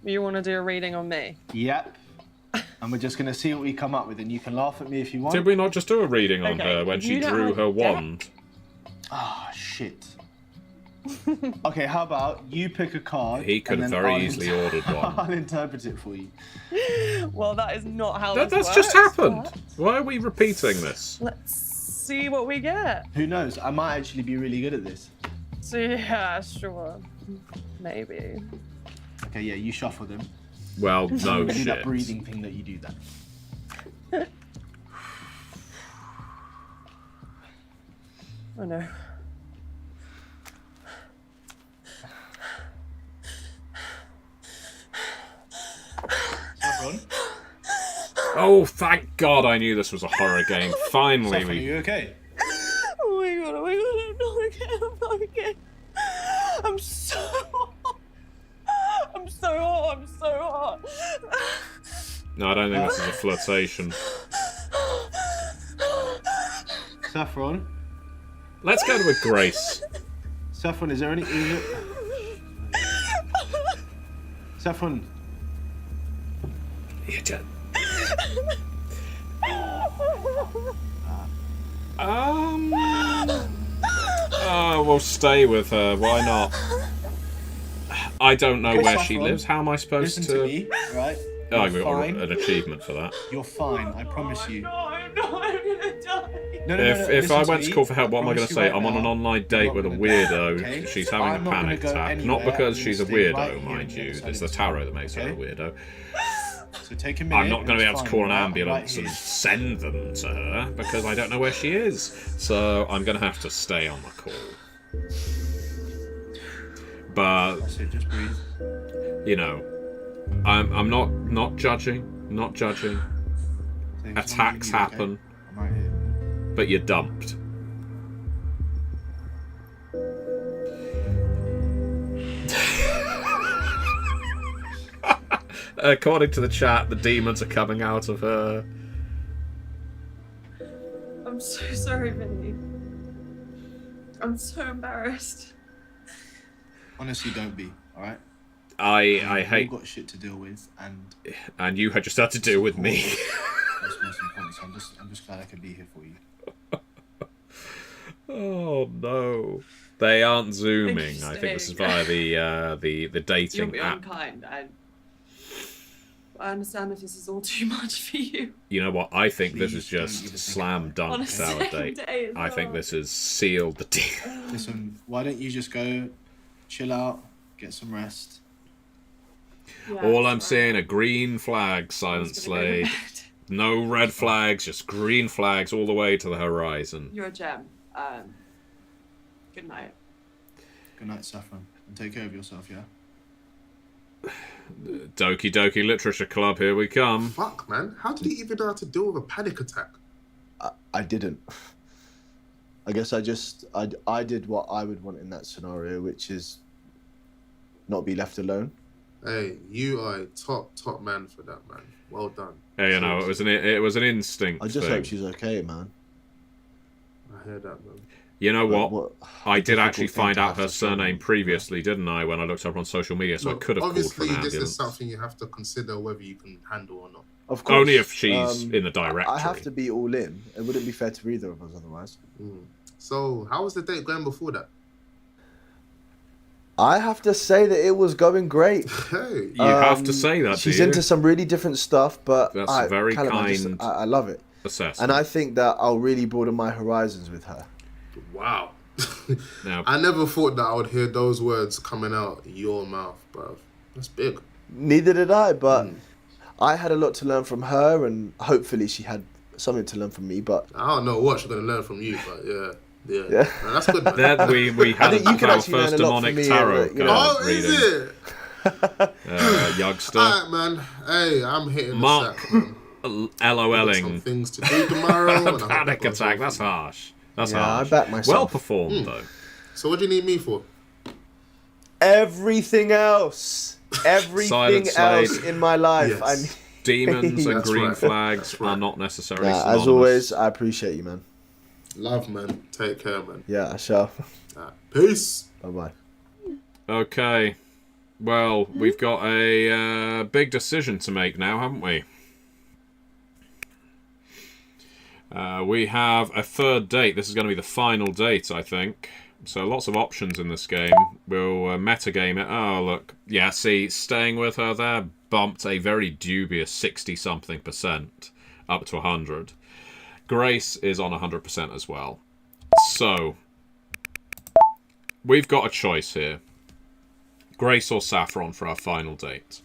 You want to do a reading on me? Yep. And we're just going to see what we come up with, and you can laugh at me if you want. Did we not just do a reading on Okay, her when she you don't drew have her a deck? wand? Ah, shit. Okay, how about you pick a card? He could and have then very I'll easily ordered one. I'll interpret it for you. Well, that is not how That's this just works, happened. but Why are we repeating this? Let's see what we get. Who knows? I might actually be really good at this. So yeah, sure. Maybe. Okay, yeah, you shuffle them. Well, no Do that shit. breathing thing that you do that. Oh no. Saffron? Oh, thank God I knew this was a horror game. Finally, Saffron, are we... you okay? Oh my god, I'm not okay, I'm not okay. I'm so hot. I'm so hot, I'm so hot. No, I don't think this is a flirtation. Saffron? Let's go with Grace. Saffron, is there any... Saffron. You just... we'll stay with her. Why not? I don't know where she lives. How am I supposed Listen to me, right? Oh, You're we got fine. an achievement for that. You're fine, I promise you. No, I'm gonna die. No, If I went to call for help, what am I going to say? Right I'm on an now, online date I'm with a not weirdo. gonna- okay? She's So having I'm a not gonna panic go attack. anywhere. Not because I'm she's a gonna stay weirdo, right here mind on the you. other side It's of the the tarot table, that makes her a okay? weirdo. So take a minute. I'm not going to be able to it's call an fine, right ambulance and here. send them to her because I don't know where she is. So I'm going to have to stay on the call. But That's it, just breathe. you know, I'm not judging. Not judging. Take as long as Attacks you need, okay? happen, I'm right here. but you're dumped. According to the chat, the demons are coming out of her. I'm so sorry, Vinny. I'm so embarrassed. Honestly, don't be, alright? I hate, We've got shit to deal with, and and you had just had to deal with me. that's most important. So I'm just glad I could be here for you. Oh no, they aren't zooming. Thank you, I think this is Sting. via the You're dating being app. unkind. I understand if this is all too much for you. You know what? I think this Please is don't just even think slam On a dunked our second date. day as I think well. this is sealed the deal. Listen, why don't you just go, chill out, get some rest. Yeah, All I'm that's seeing are green flags, I Silent was gonna go to Slade. bed. No red flags, just green flags all the way to the horizon. You're a gem. Good night. Good night, Saffron, and take care of yourself, yeah? Doki Doki Literature Club, here we come. Fuck, man. How did he even know how to deal with a panic attack? I didn't. I guess I did what I would want in that scenario, which is not be left alone. Hey, you are a top man for that, man. Well done. Hey, you know, it was an instinct I just thing. hope she's okay, man. I hear that, man. You know But what? I did difficult actually thing find to out have her to struggle surname with. previously, didn't I, when I looked up on social media, so I Look, could have called for obviously, an this ambulance. is something you have to consider whether you can handle or not. Of course. Only if she's in the directory. I have to be all in. It wouldn't be fair to either of us otherwise. So, how was the date going before that? I have to say that it was going great. Hey, You have to say that, She's do you? into some really different stuff, but That's very Callum, kind I love it. assessment. And I think that I'll really broaden my horizons with her. wow. Now, I never thought that I would hear those words coming out your mouth, bro. That's big. Neither did I, but I had a lot to learn from her, and hopefully she had something to learn from me. But I don't know what she's gonna learn from you, but yeah. Yeah. Man, that's good, man. then we had think you can our actually learn first a lot demonic from me, tarot you know. card Oh, reading. is it? Youngster. Alright, man. Hey, I'm hitting Mark. the sack, man. Got some LOLing. things to do tomorrow. and I hope Panic that goes attack, well that's for you. harsh. That's Yeah, harsh. I back myself. Well performed, though. So what do you need me for? everything else, Silent else Slade. in my life, Yes. Demons and That's green right. flags That's right. are not necessarily Yeah, synonymous. as always, I appreciate you, man. Love, man. Take care, man. Yeah, I shall. Peace. Bye bye. Okay. Well, we've got a big decision to make now, haven't we? We have a third date. This is going to be the final date, I think. So lots of options in this game. We'll metagame it. Oh, look. Yeah, see, staying with her there bumped a very dubious 60-something% up to 100. Grace is on 100% as well. So, we've got a choice here. Grace or Saffron for our final date.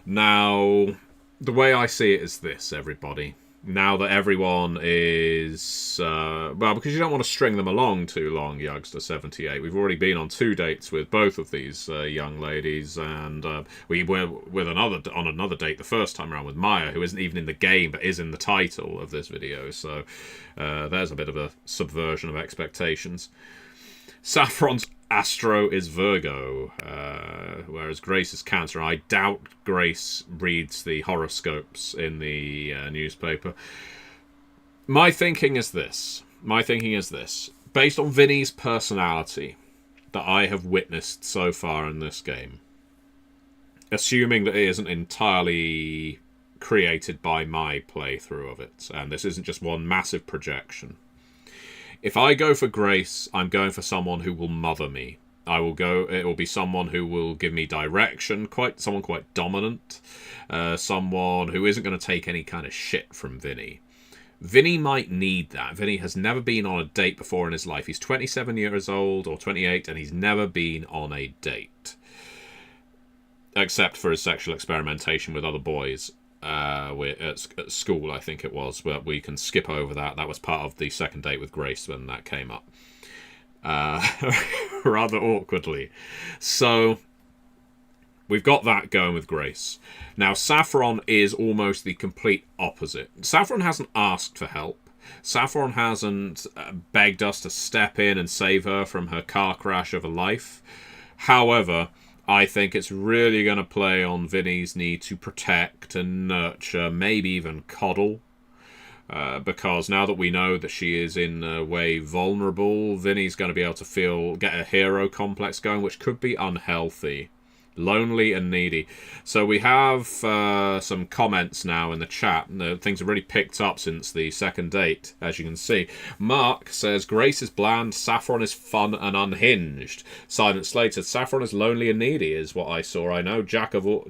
Now, the way I see it is this, everybody. Now that everyone is... well, because you don't want to string them along too long, Yugster78. We've already been on 2 dates with both of these young ladies, and we were with on another date the first time around with Maya, who isn't even in the game, but is in the title of this video. So there's a bit of a subversion of expectations. Saffron's Astro is Virgo, whereas Grace is Cancer. I doubt Grace reads the horoscopes in the newspaper. My thinking is this. Based on Vinny's personality that I have witnessed so far in this game, assuming that it isn't entirely created by my playthrough of it, and this isn't just one massive projection, if I go for Grace, I'm going for someone who will mother me. It will be someone who will give me direction, someone quite dominant, someone who isn't going to take any kind of shit from Vinny. Vinny might need that. Vinny has never been on a date before in his life. He's 27 years old, or 28, and he's never been on a date. Except for his sexual experimentation with other boys. At school, I think it was, but we can skip over that. That was part of the second date with Grace when that came up. Rather awkwardly. So, we've got that going with Grace. Now, Saffron is almost the complete opposite. Saffron hasn't asked for help. Saffron hasn't begged us to step in and save her from her car crash of a life. However, I think it's really going to play on Vinny's need to protect and nurture, maybe even coddle. Because now that we know that she is in a way vulnerable, Vinny's going to be able to get a hero complex going, which could be unhealthy. Lonely and needy. So we have some comments now in the chat. Things have really picked up since the second date, as you can see. Mark says, Grace is bland, Saffron is fun and unhinged. Silent Slate says, Saffron is lonely and needy, is what I saw. I know Jackal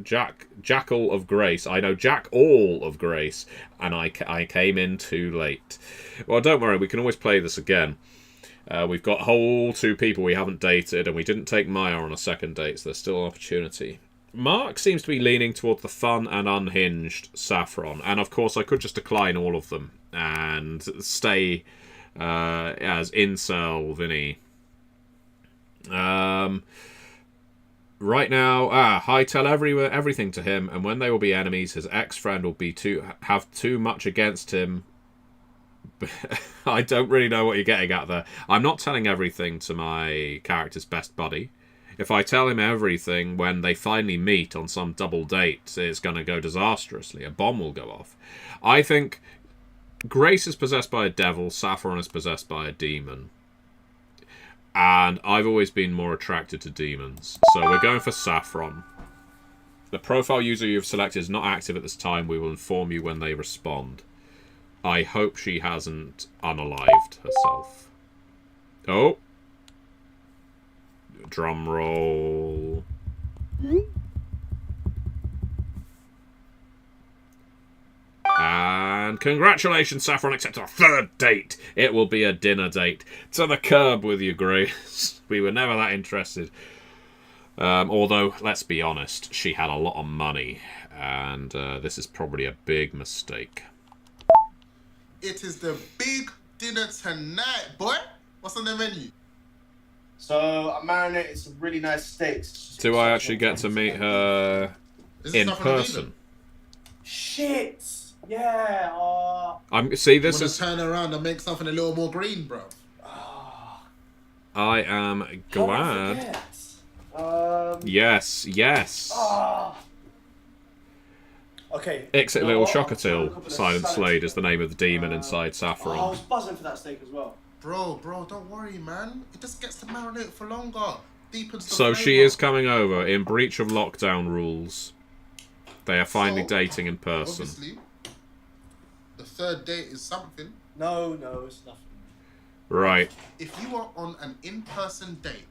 of Grace. I know Jack all of Grace, and I came in too late. Well, don't worry, we can always play this again. We've got whole 2 people we haven't dated, and we didn't take Maya on a second date, so there's still an opportunity. Mark seems to be leaning toward the fun and unhinged Saffron, and of course I could just decline all of them and stay as incel Vinny. Right now, I tell everything to him, and when they will be enemies, his ex-friend will be have too much against him. I don't really know what you're getting at there. I'm not telling everything to my character's best buddy. If I tell him everything, when they finally meet on some double date, it's going to go disastrously. A bomb will go off. I think Grace is possessed by a devil, Saffron is possessed by a demon. And I've always been more attracted to demons. So we're going for Saffron. The profile user you've selected is not active at this time. We will inform you when they respond. I hope she hasn't unalived herself. Oh. Drum roll. And congratulations, Saffron accepted our 3rd date. It will be a dinner date. To the curb with you, Grace. We were never that interested. Although, let's be honest, she had a lot of money. And this is probably a big mistake. It is the big dinner tonight, boy. What's on the menu? So I marinated some really nice steaks. Do I actually get to meet her in person? Shit! Yeah. See, this is. Turn around and make something a little more green, bro. I am glad. Yes. Okay. Exit Little Shockatil. Silent Slade is the name of the demon inside Saffron. I was buzzing for that steak as well. Bro, don't worry, man. It just gets to marinate for longer. Deepens the So flavor. she is coming over in breach of lockdown rules. They are finally dating in person. Obviously, the 3rd date is something. No, it's nothing. Right. If you are on an in-person date,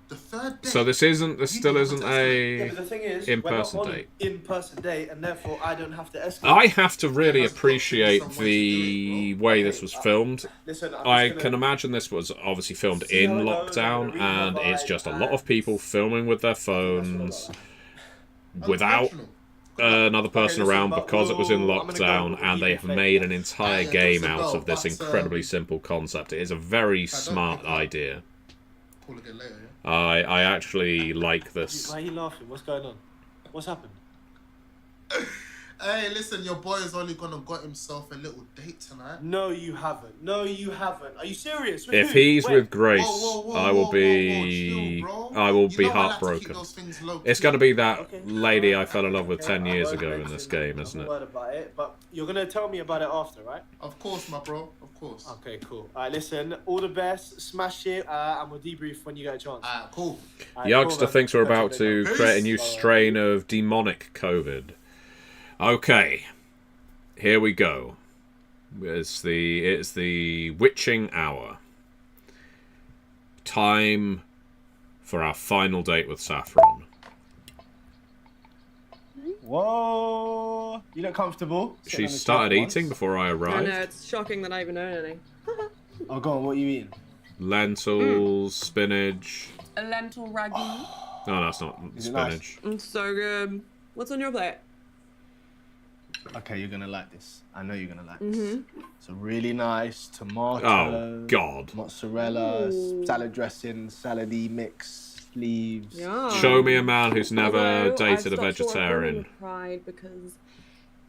the third date. So this still isn't Yeah, a but the thing is, in-person we're not on date. an in-person date, and therefore I don't have to escalate. I have to really appreciate the way this was filmed. Listen, I can imagine this was obviously filmed in lockdown, and it's just a lot of people filming with their phones without another person around because it was in lockdown, and they have made an entire game out of this incredibly simple concept. It is a very smart idea. Call again later, yeah? I actually like this. Why are you laughing? What's going on? What's happened? Hey, listen, your boy is only gonna got himself a little date tonight. No, you haven't. No, you haven't. Are you serious? With If who? he's Wait. with Grace, I will chill, be bro. I will You be know I like to keep heartbroken. those things low It's key. going to be that Okay. lady I fell in love with Okay, 10 I years won't ago in mention this game, a isn't it? word about it, but you're gonna tell me about it after, right? Of course, my bro. Of course. Okay, cool. Alright, listen. All the best. Smash it, and we'll debrief when you get a chance. Cool. Alright, Youngster cool, man. thinks we're Catch about you later. to create a new Peace. strain of demonic COVID. Okay, here we go. It's the witching hour. Time for our final date with Saffron. Whoa! You look comfortable? She started eating before I I know, arrived. it's shocking that I even own any. Oh, go on. What are you eating? Lentils, spinach. A lentil ragu. Oh, no, it's not Is it nice? spinach. It's so good. What's on your plate? Okay, you're gonna like this. I know you're gonna like this. Mm-hmm. So really nice tomato. Oh, God. Mozzarella, Ooh. salad dressing, salady mix, leaves. Yeah. Show me a man who's never Although dated a I've stopped ordering vegetarian. with Pride because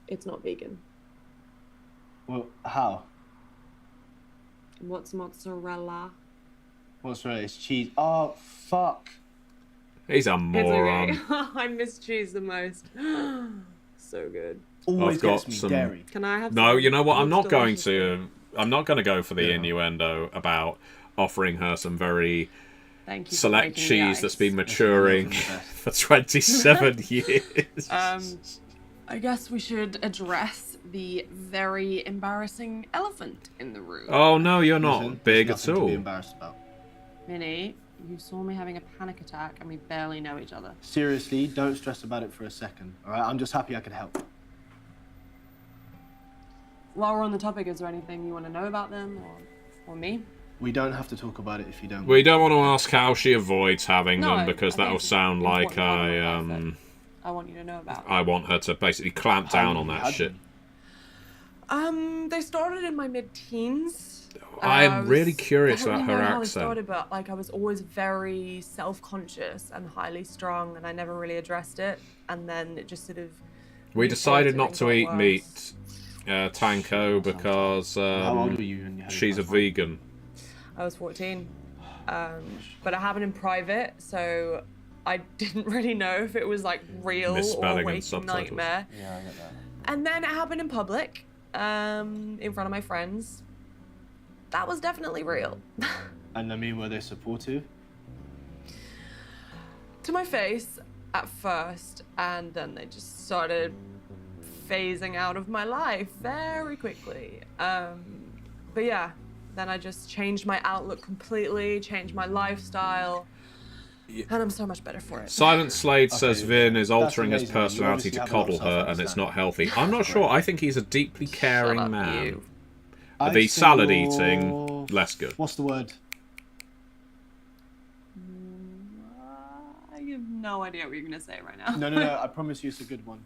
it's not vegan. Well, how? What's mozzarella? Mozzarella, it's cheese. Oh, fuck. He's a moron. It's okay. I miss cheese the most. So good. Always I've got gets me some- dairy. Can I have No, some? you know what? I'm Looks not going delicious. to. I'm not going to go for the Yeah. innuendo about offering her some very Thank you for select breaking the cheese that's ice. been maturing for 27 years. I guess we should address the very embarrassing elephant in the room. Oh no, you're not Listen, big there's at nothing to be all. embarrassed about. Minnie, you saw me having a panic attack and we barely know each other. Seriously, don't stress about it for a second. All right, I'm just happy I could help. While we're on the topic, is there anything you want to know about them or me? We don't have to talk about it if you don't. We don't want to ask how she avoids having No, them because I that'll think it's sound like important I want you to know about. I want her to basically clamp down on that shit. They started in my mid-teens. I'm really curious I don't about really her know how they accent. started, but like I was always very self-conscious and highly strung, and I never really addressed it. And then it just sort of. We decided revolted not and to got eat worse. meat, Tanko, because How old were you when you had she's a it? vegan. I was 14, but it happened in private, so I didn't really know if it was like real or a Misspelling and waking subtitles. nightmare. Yeah, I get that. And then it happened in public, in front of my friends. That was definitely real. And I mean, were they supportive? To my face at first, and then they just started phasing out of my life very quickly. But yeah, then I just changed my outlook completely, changed my lifestyle, and I'm so much better for it. Silent Slade says Vin is That's altering his amazing. You personality obviously to have a lot of coddle her, and it's self-understanding. not healthy. I'm not sure. I think he's a deeply caring Shut up, man. you. I The think salad you're- eating, less good. What's the word? I have no idea what you're gonna say right now. No. I promise you, it's a good one.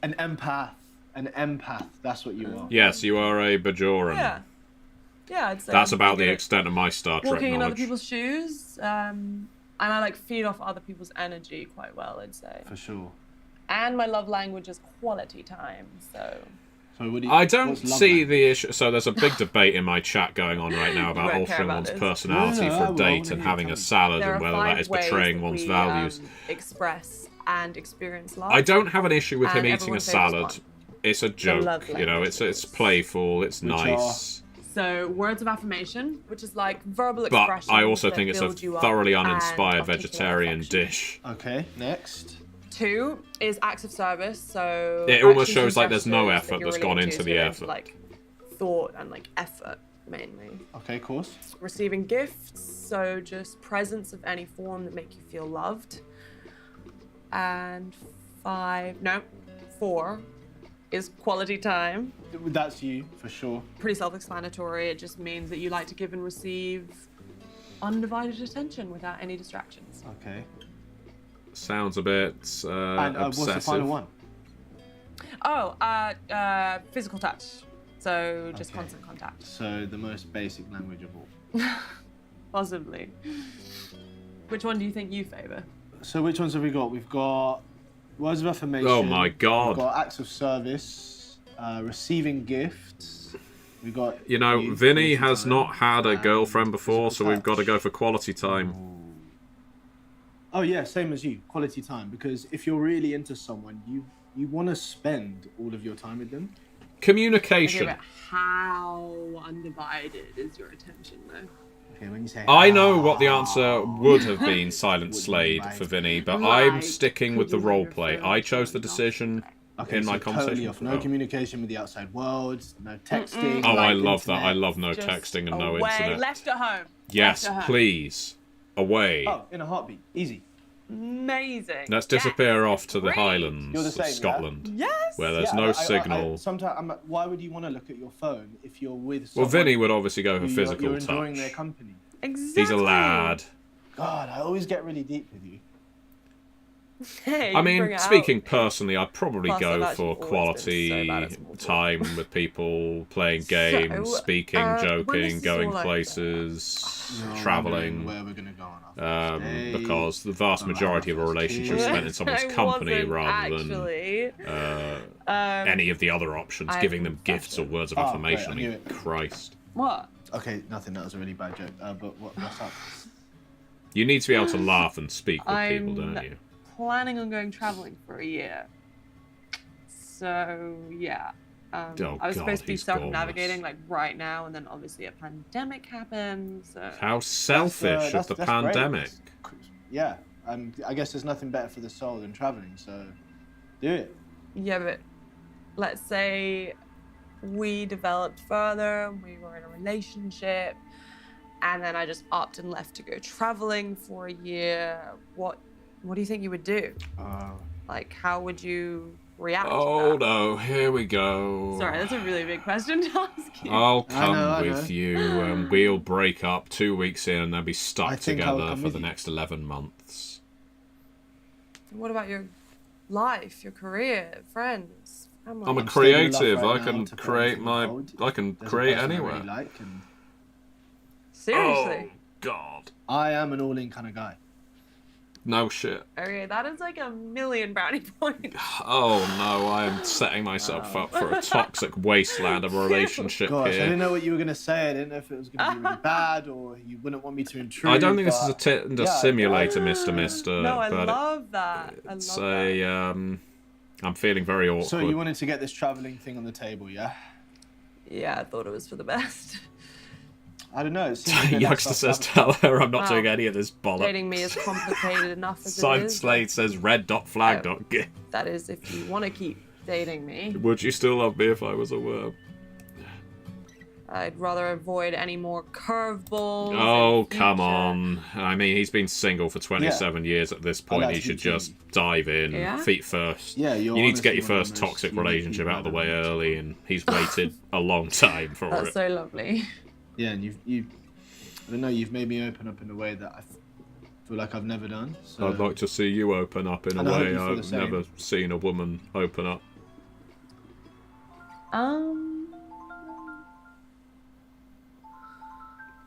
An empath. An empath. That's what you are. Yes, you are a Bajoran. Yeah. Yeah, I'd say. That's I'm about good the at extent of my Star Trek walking in other knowledge. people's shoes, and I like feed off other people's energy quite well, I'd say. For sure. And my love language is quality time, so. So what do you, I don't what's love see language? the issue. So there's a big debate in my chat going on right now about won't care altering about one's this. personality No, I for a will. date I and wanna having hear a it. salad There and are whether that 5 is ways betraying that one's we, values. Express and experience love. I don't have an issue with him and eating a everyone's salad. favourite It's a joke, you know. It's playful. It's Which nice. So words of affirmation, which is like verbal But expressions. I also that think it's a build you up thoroughly and uninspired articulate vegetarian affection. dish. Okay, next. 2 is acts of service. So It almost actions shows and like there's no gestures that effort you're that's really gone into, into so the you're effort. Like thought and like effort mainly. Okay, of course. Receiving gifts, so just presents of any form that make you feel loved. And 4 is quality time. That's you, for sure. Pretty self-explanatory. It just means that you like to give and receive undivided attention without any distractions. Okay. Sounds a bit And obsessive. what's the final one? Oh, physical touch. So just Okay. constant contact. So the most basic language of all. Possibly. Which one do you think you favour? So which ones have we got? We've got words of affirmation. Oh my God. We've got acts of service, receiving gifts. We got. You know, you, Vinny quality has time, not had a and girlfriend before, so physical we've got to touch. go for quality time. Oh yeah, same as you, quality time. Because if you're really into someone, you want to spend all of your time with them. Communication. Okay, but how undivided is your attention, though? Okay, when you say. I know what the answer would have been, Silent Would be Slade, right. for Vinny, but I'm Like, sticking with the could you have your roleplay. phone I chose the turned off? decision Okay, in so my totally conversation. off. No communication with the outside world. No texting. Oh, no I love that. I internet. love no Just texting and no away, internet. left at home. Yes, Left at home. please. Away. Oh, in a heartbeat, easy. Amazing. Let's disappear Yes. off to the Great. Highlands You're the of same, yeah? Scotland, Yes. where there's Yeah, no signal. Sometimes, why would you want to look at your phone if you're with Well, someone Vinny would obviously go for who physical you're enjoying touch. their company? Exactly. He's a lad. God, I always get really deep with you. Hey, I you mean, bring it speaking out. personally, I'd probably Plus, I've go actually for always been quality so bad at small talk. time with people, playing games, So, speaking, when this joking, is going all over, places, You're traveling. wondering where we're gonna go on our first date, Because the vast on our majority of a first relationship is kiss. spent in someone's I company wasn't rather actually. than any of the other options, I giving them confess gifts or it. words of Oh, affirmation. great, I I knew mean, it. Christ. What? Okay, nothing. That was a really bad joke. But what's up? You need to be able to laugh and speak with people, I'm don't you? planning on going traveling for a year. So yeah. Oh, I was God, supposed to be he's circumnavigating gormless. like right now, and then obviously a pandemic happened. So How selfish of the That's great. pandemic. Yeah, I guess there's nothing better for the soul than traveling. So, do it. yeah, but let's say we developed further, and we were in a relationship, and then I just upped and left to go traveling for a year. What do you think you would do? Like, how would you react? Oh to that? no, here we go. Sorry, that's a really big question to ask you. I'll come I with know. you and we'll break up 2 weeks in and then be I stuck think I'll together come for with the you. next 11 months. What about your life, your career, friends, family? I'm a I'm staying in love creative. right I now can to put create everything my. on hold. I can There's a create person I anywhere. really like, and Seriously? Oh God. I am an all-in kind of guy. No shit. Okay, that is like a million brownie points. Oh no, I am setting myself up for a toxic wasteland of a relationship Gosh, I here. didn't know what you were gonna say. I didn't know if it was gonna be really bad or you wouldn't want me to intrude. I don't think this is a but- Tinder yeah, simulator, Mr. Mister. No, I but love that. I love it's that. I'm feeling very awkward. So you wanted to get this traveling thing on the table, yeah? Yeah, I thought it was for the best. I don't know. It seems like a bit Youngster like says, self-sabotage. tell her I'm not Wow. doing any of this bollocks. Dating me is complicated enough as Silent it is. Slade says red dot flag dot gif. That is if you want to keep dating me. Would you still love me if I was a worm? I'd rather avoid any more curveballs. in Oh, the come future. on. I mean, he's been single for 27 years at this point. He actually should just dive in, Yeah? feet first. Yeah, you're You need to get your honestly one of first the most toxic unique relationship people out of the I've way ever met. early, and he's waited a long time for That's it. so lovely. Yeah, and you, I don't know. You've made me open up in a way that I feel like I've never done. So I'd like to see you open up in a And I hope way you feel the I've same. never seen a woman open up.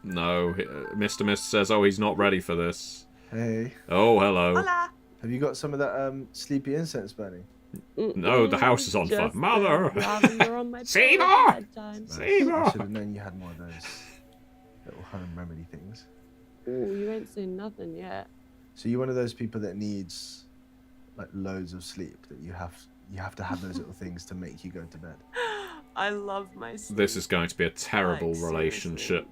No, Mr. Mist says, oh, he's not ready for this. Hey, Oh, hello. Hola. have you got some of that sleepy incense burning? No, the house is on fire. Just Mother! lavender on my Seymour! pillow at bedtime. Seymour! I should have known you had more of those little home remedy things. Ooh, you ain't seen nothing yet. So you're one of those people that needs like loads of sleep, that you have to have those little things to make you go to bed. I love my sleep. This is going to be a terrible Like, seriously. relationship.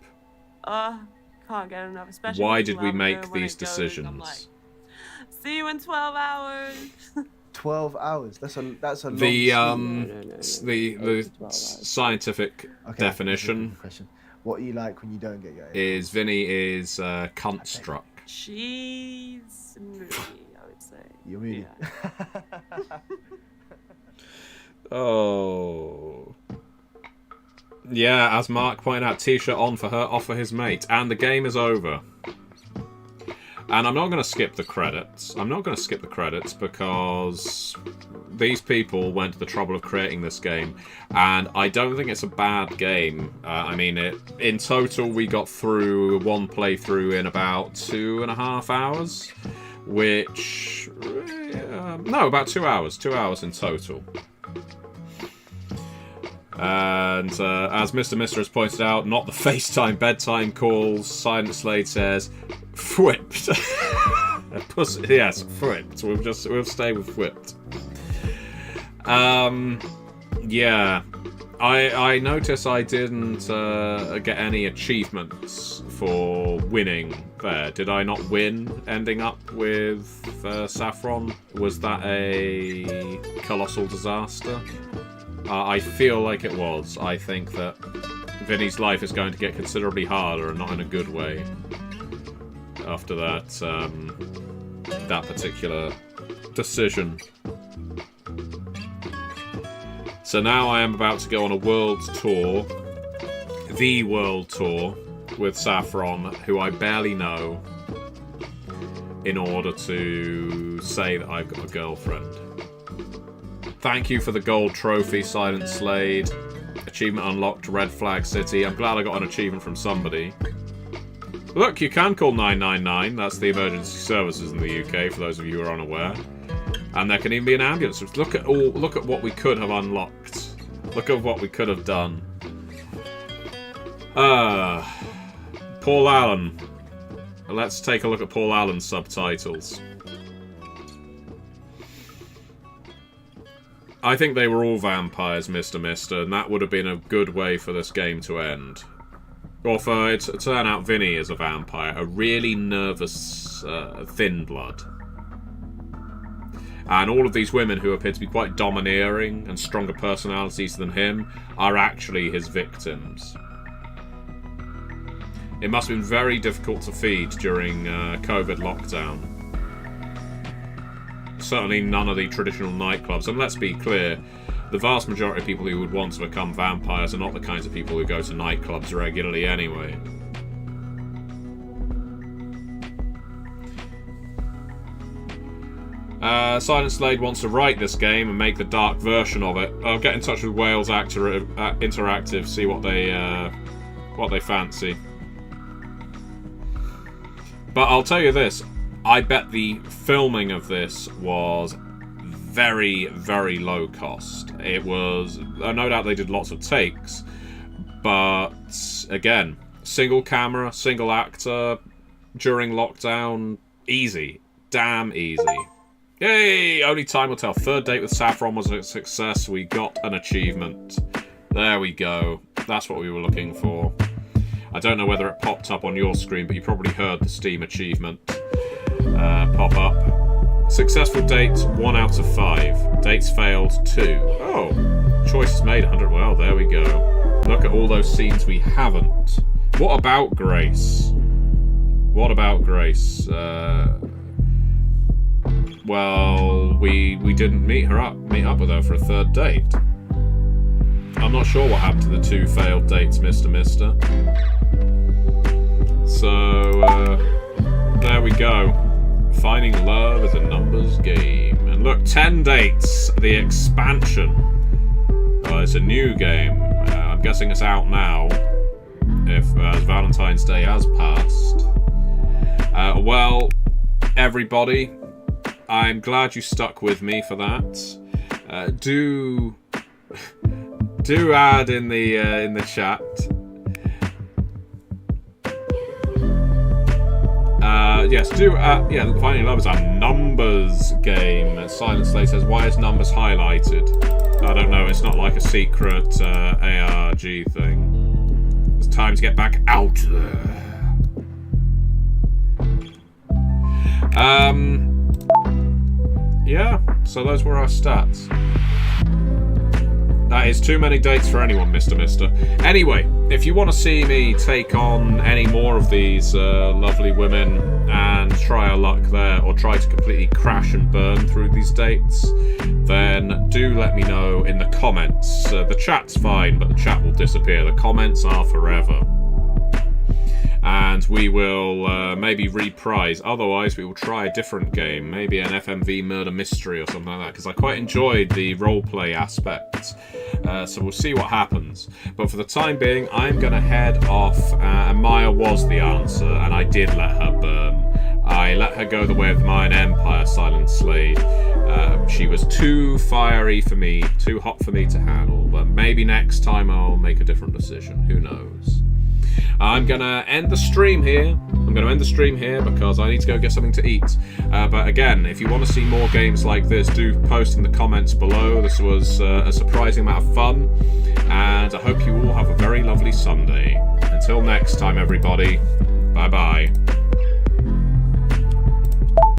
Can't get enough. Especially Why with did we lavender make when these it goes, I'm decisions? like, see you in 12 hours. 12 hours. That's a long The sleep. the scientific definition Question. What are you like when you don't get your 8 is Vinny is cunt struck. She's moody, I would say. You're moody. Yeah. Oh. Yeah, as Mark pointed out, t-shirt on for her, off for his mate. And the game is over. And I'm not going to skip the credits. I'm not going to skip the credits because these people went to the trouble of creating this game. And I don't think it's a bad game. I mean, in total, we got through one playthrough in about 2.5 hours. Which... no, about 2 hours. 2 hours in total. And as Mr. Mister has pointed out, not the FaceTime bedtime calls. Silent Slade says, "Whipped." Yes, whipped. We'll stay with whipped. Yeah, I notice I didn't get any achievements for winning there. Did I not win? Ending up with Saffron? Was that a colossal disaster? I feel like it was. I think that Vinny's life is going to get considerably harder, and not in a good way, after that that particular decision. So now I am about to go on a world tour, the world tour, with Saffron, who I barely know, in order to say that I've got a girlfriend. Thank you for the gold trophy, Silent Slade. Achievement unlocked, Red Flag City. I'm glad I got an achievement from somebody. Look, you can call 999. That's the emergency services in the UK, for those of you who are unaware. And there can even be an ambulance. Look at what we could have unlocked. Look at what we could have done. Paul Allen. Let's take a look at Paul Allen's subtitles. I think they were all vampires, Mr. Mister, and that would have been a good way for this game to end. Or for it to turn out Vinny is a vampire, a really nervous, thin blood. And all of these women who appear to be quite domineering and stronger personalities than him are actually his victims. It must have been very difficult to feed during COVID lockdown. Certainly none of the traditional nightclubs. And let's be clear, the vast majority of people who would want to become vampires are not the kinds of people who go to nightclubs regularly anyway. Silent Slade wants to write this game and make the dark version of it. I'll get in touch with Wales Interactive, see what they fancy. But I'll tell you this, I bet the filming of this was very, very low cost. It was, no doubt they did lots of takes, but again, single camera, single actor, during lockdown, easy. Damn easy. Yay! Only time will tell. Third date with Saffron was a success. We got an achievement. There we go. That's what we were looking for. I don't know whether it popped up on your screen, but you probably heard the Steam achievement pop up. Successful dates, 1 out of 5. Dates failed, 2. Oh, choices made, 100. Well, there we go. Look at all those scenes we haven't. What about Grace? What about Grace? Well, we didn't meet up with her for a third date. I'm not sure what happened to the 2 failed dates, Mr. Mister. So, there we go. Finding love is a numbers game. And look, 10 dates, the expansion. It's a new game. I'm guessing it's out now, if Valentine's Day has passed. Well, everybody, I'm glad you stuck with me for that. Do add in the chat. Yes, Finding Love is a numbers game. Silent Slate says, why is numbers highlighted? I don't know, it's not like a secret ARG thing. It's time to get back out there. Yeah, so those were our stats. That is too many dates for anyone, Mr. Anyway, if you want to see me take on any more of these lovely women and try our luck there, or try to completely crash and burn through these dates, then do let me know in the comments. The chat's fine, but the chat will disappear. The comments are forever. And we will maybe reprise. Otherwise, we will try a different game. Maybe an FMV murder mystery or something like that. Because I quite enjoyed the roleplay aspect. So we'll see what happens. But for the time being, I'm going to head off. And Maya was the answer. And I did let her burn. I let her go the way of the Mayan Empire, Silent Slade. She was too fiery for me. Too hot for me to handle. But maybe next time I'll make a different decision. Who knows? I'm going to end the stream here. Because I need to go get something to eat. But again, if you want to see more games like this, do post in the comments below. This was a surprising amount of fun. And I hope you all have a very lovely Sunday. Until next time, everybody. Bye-bye.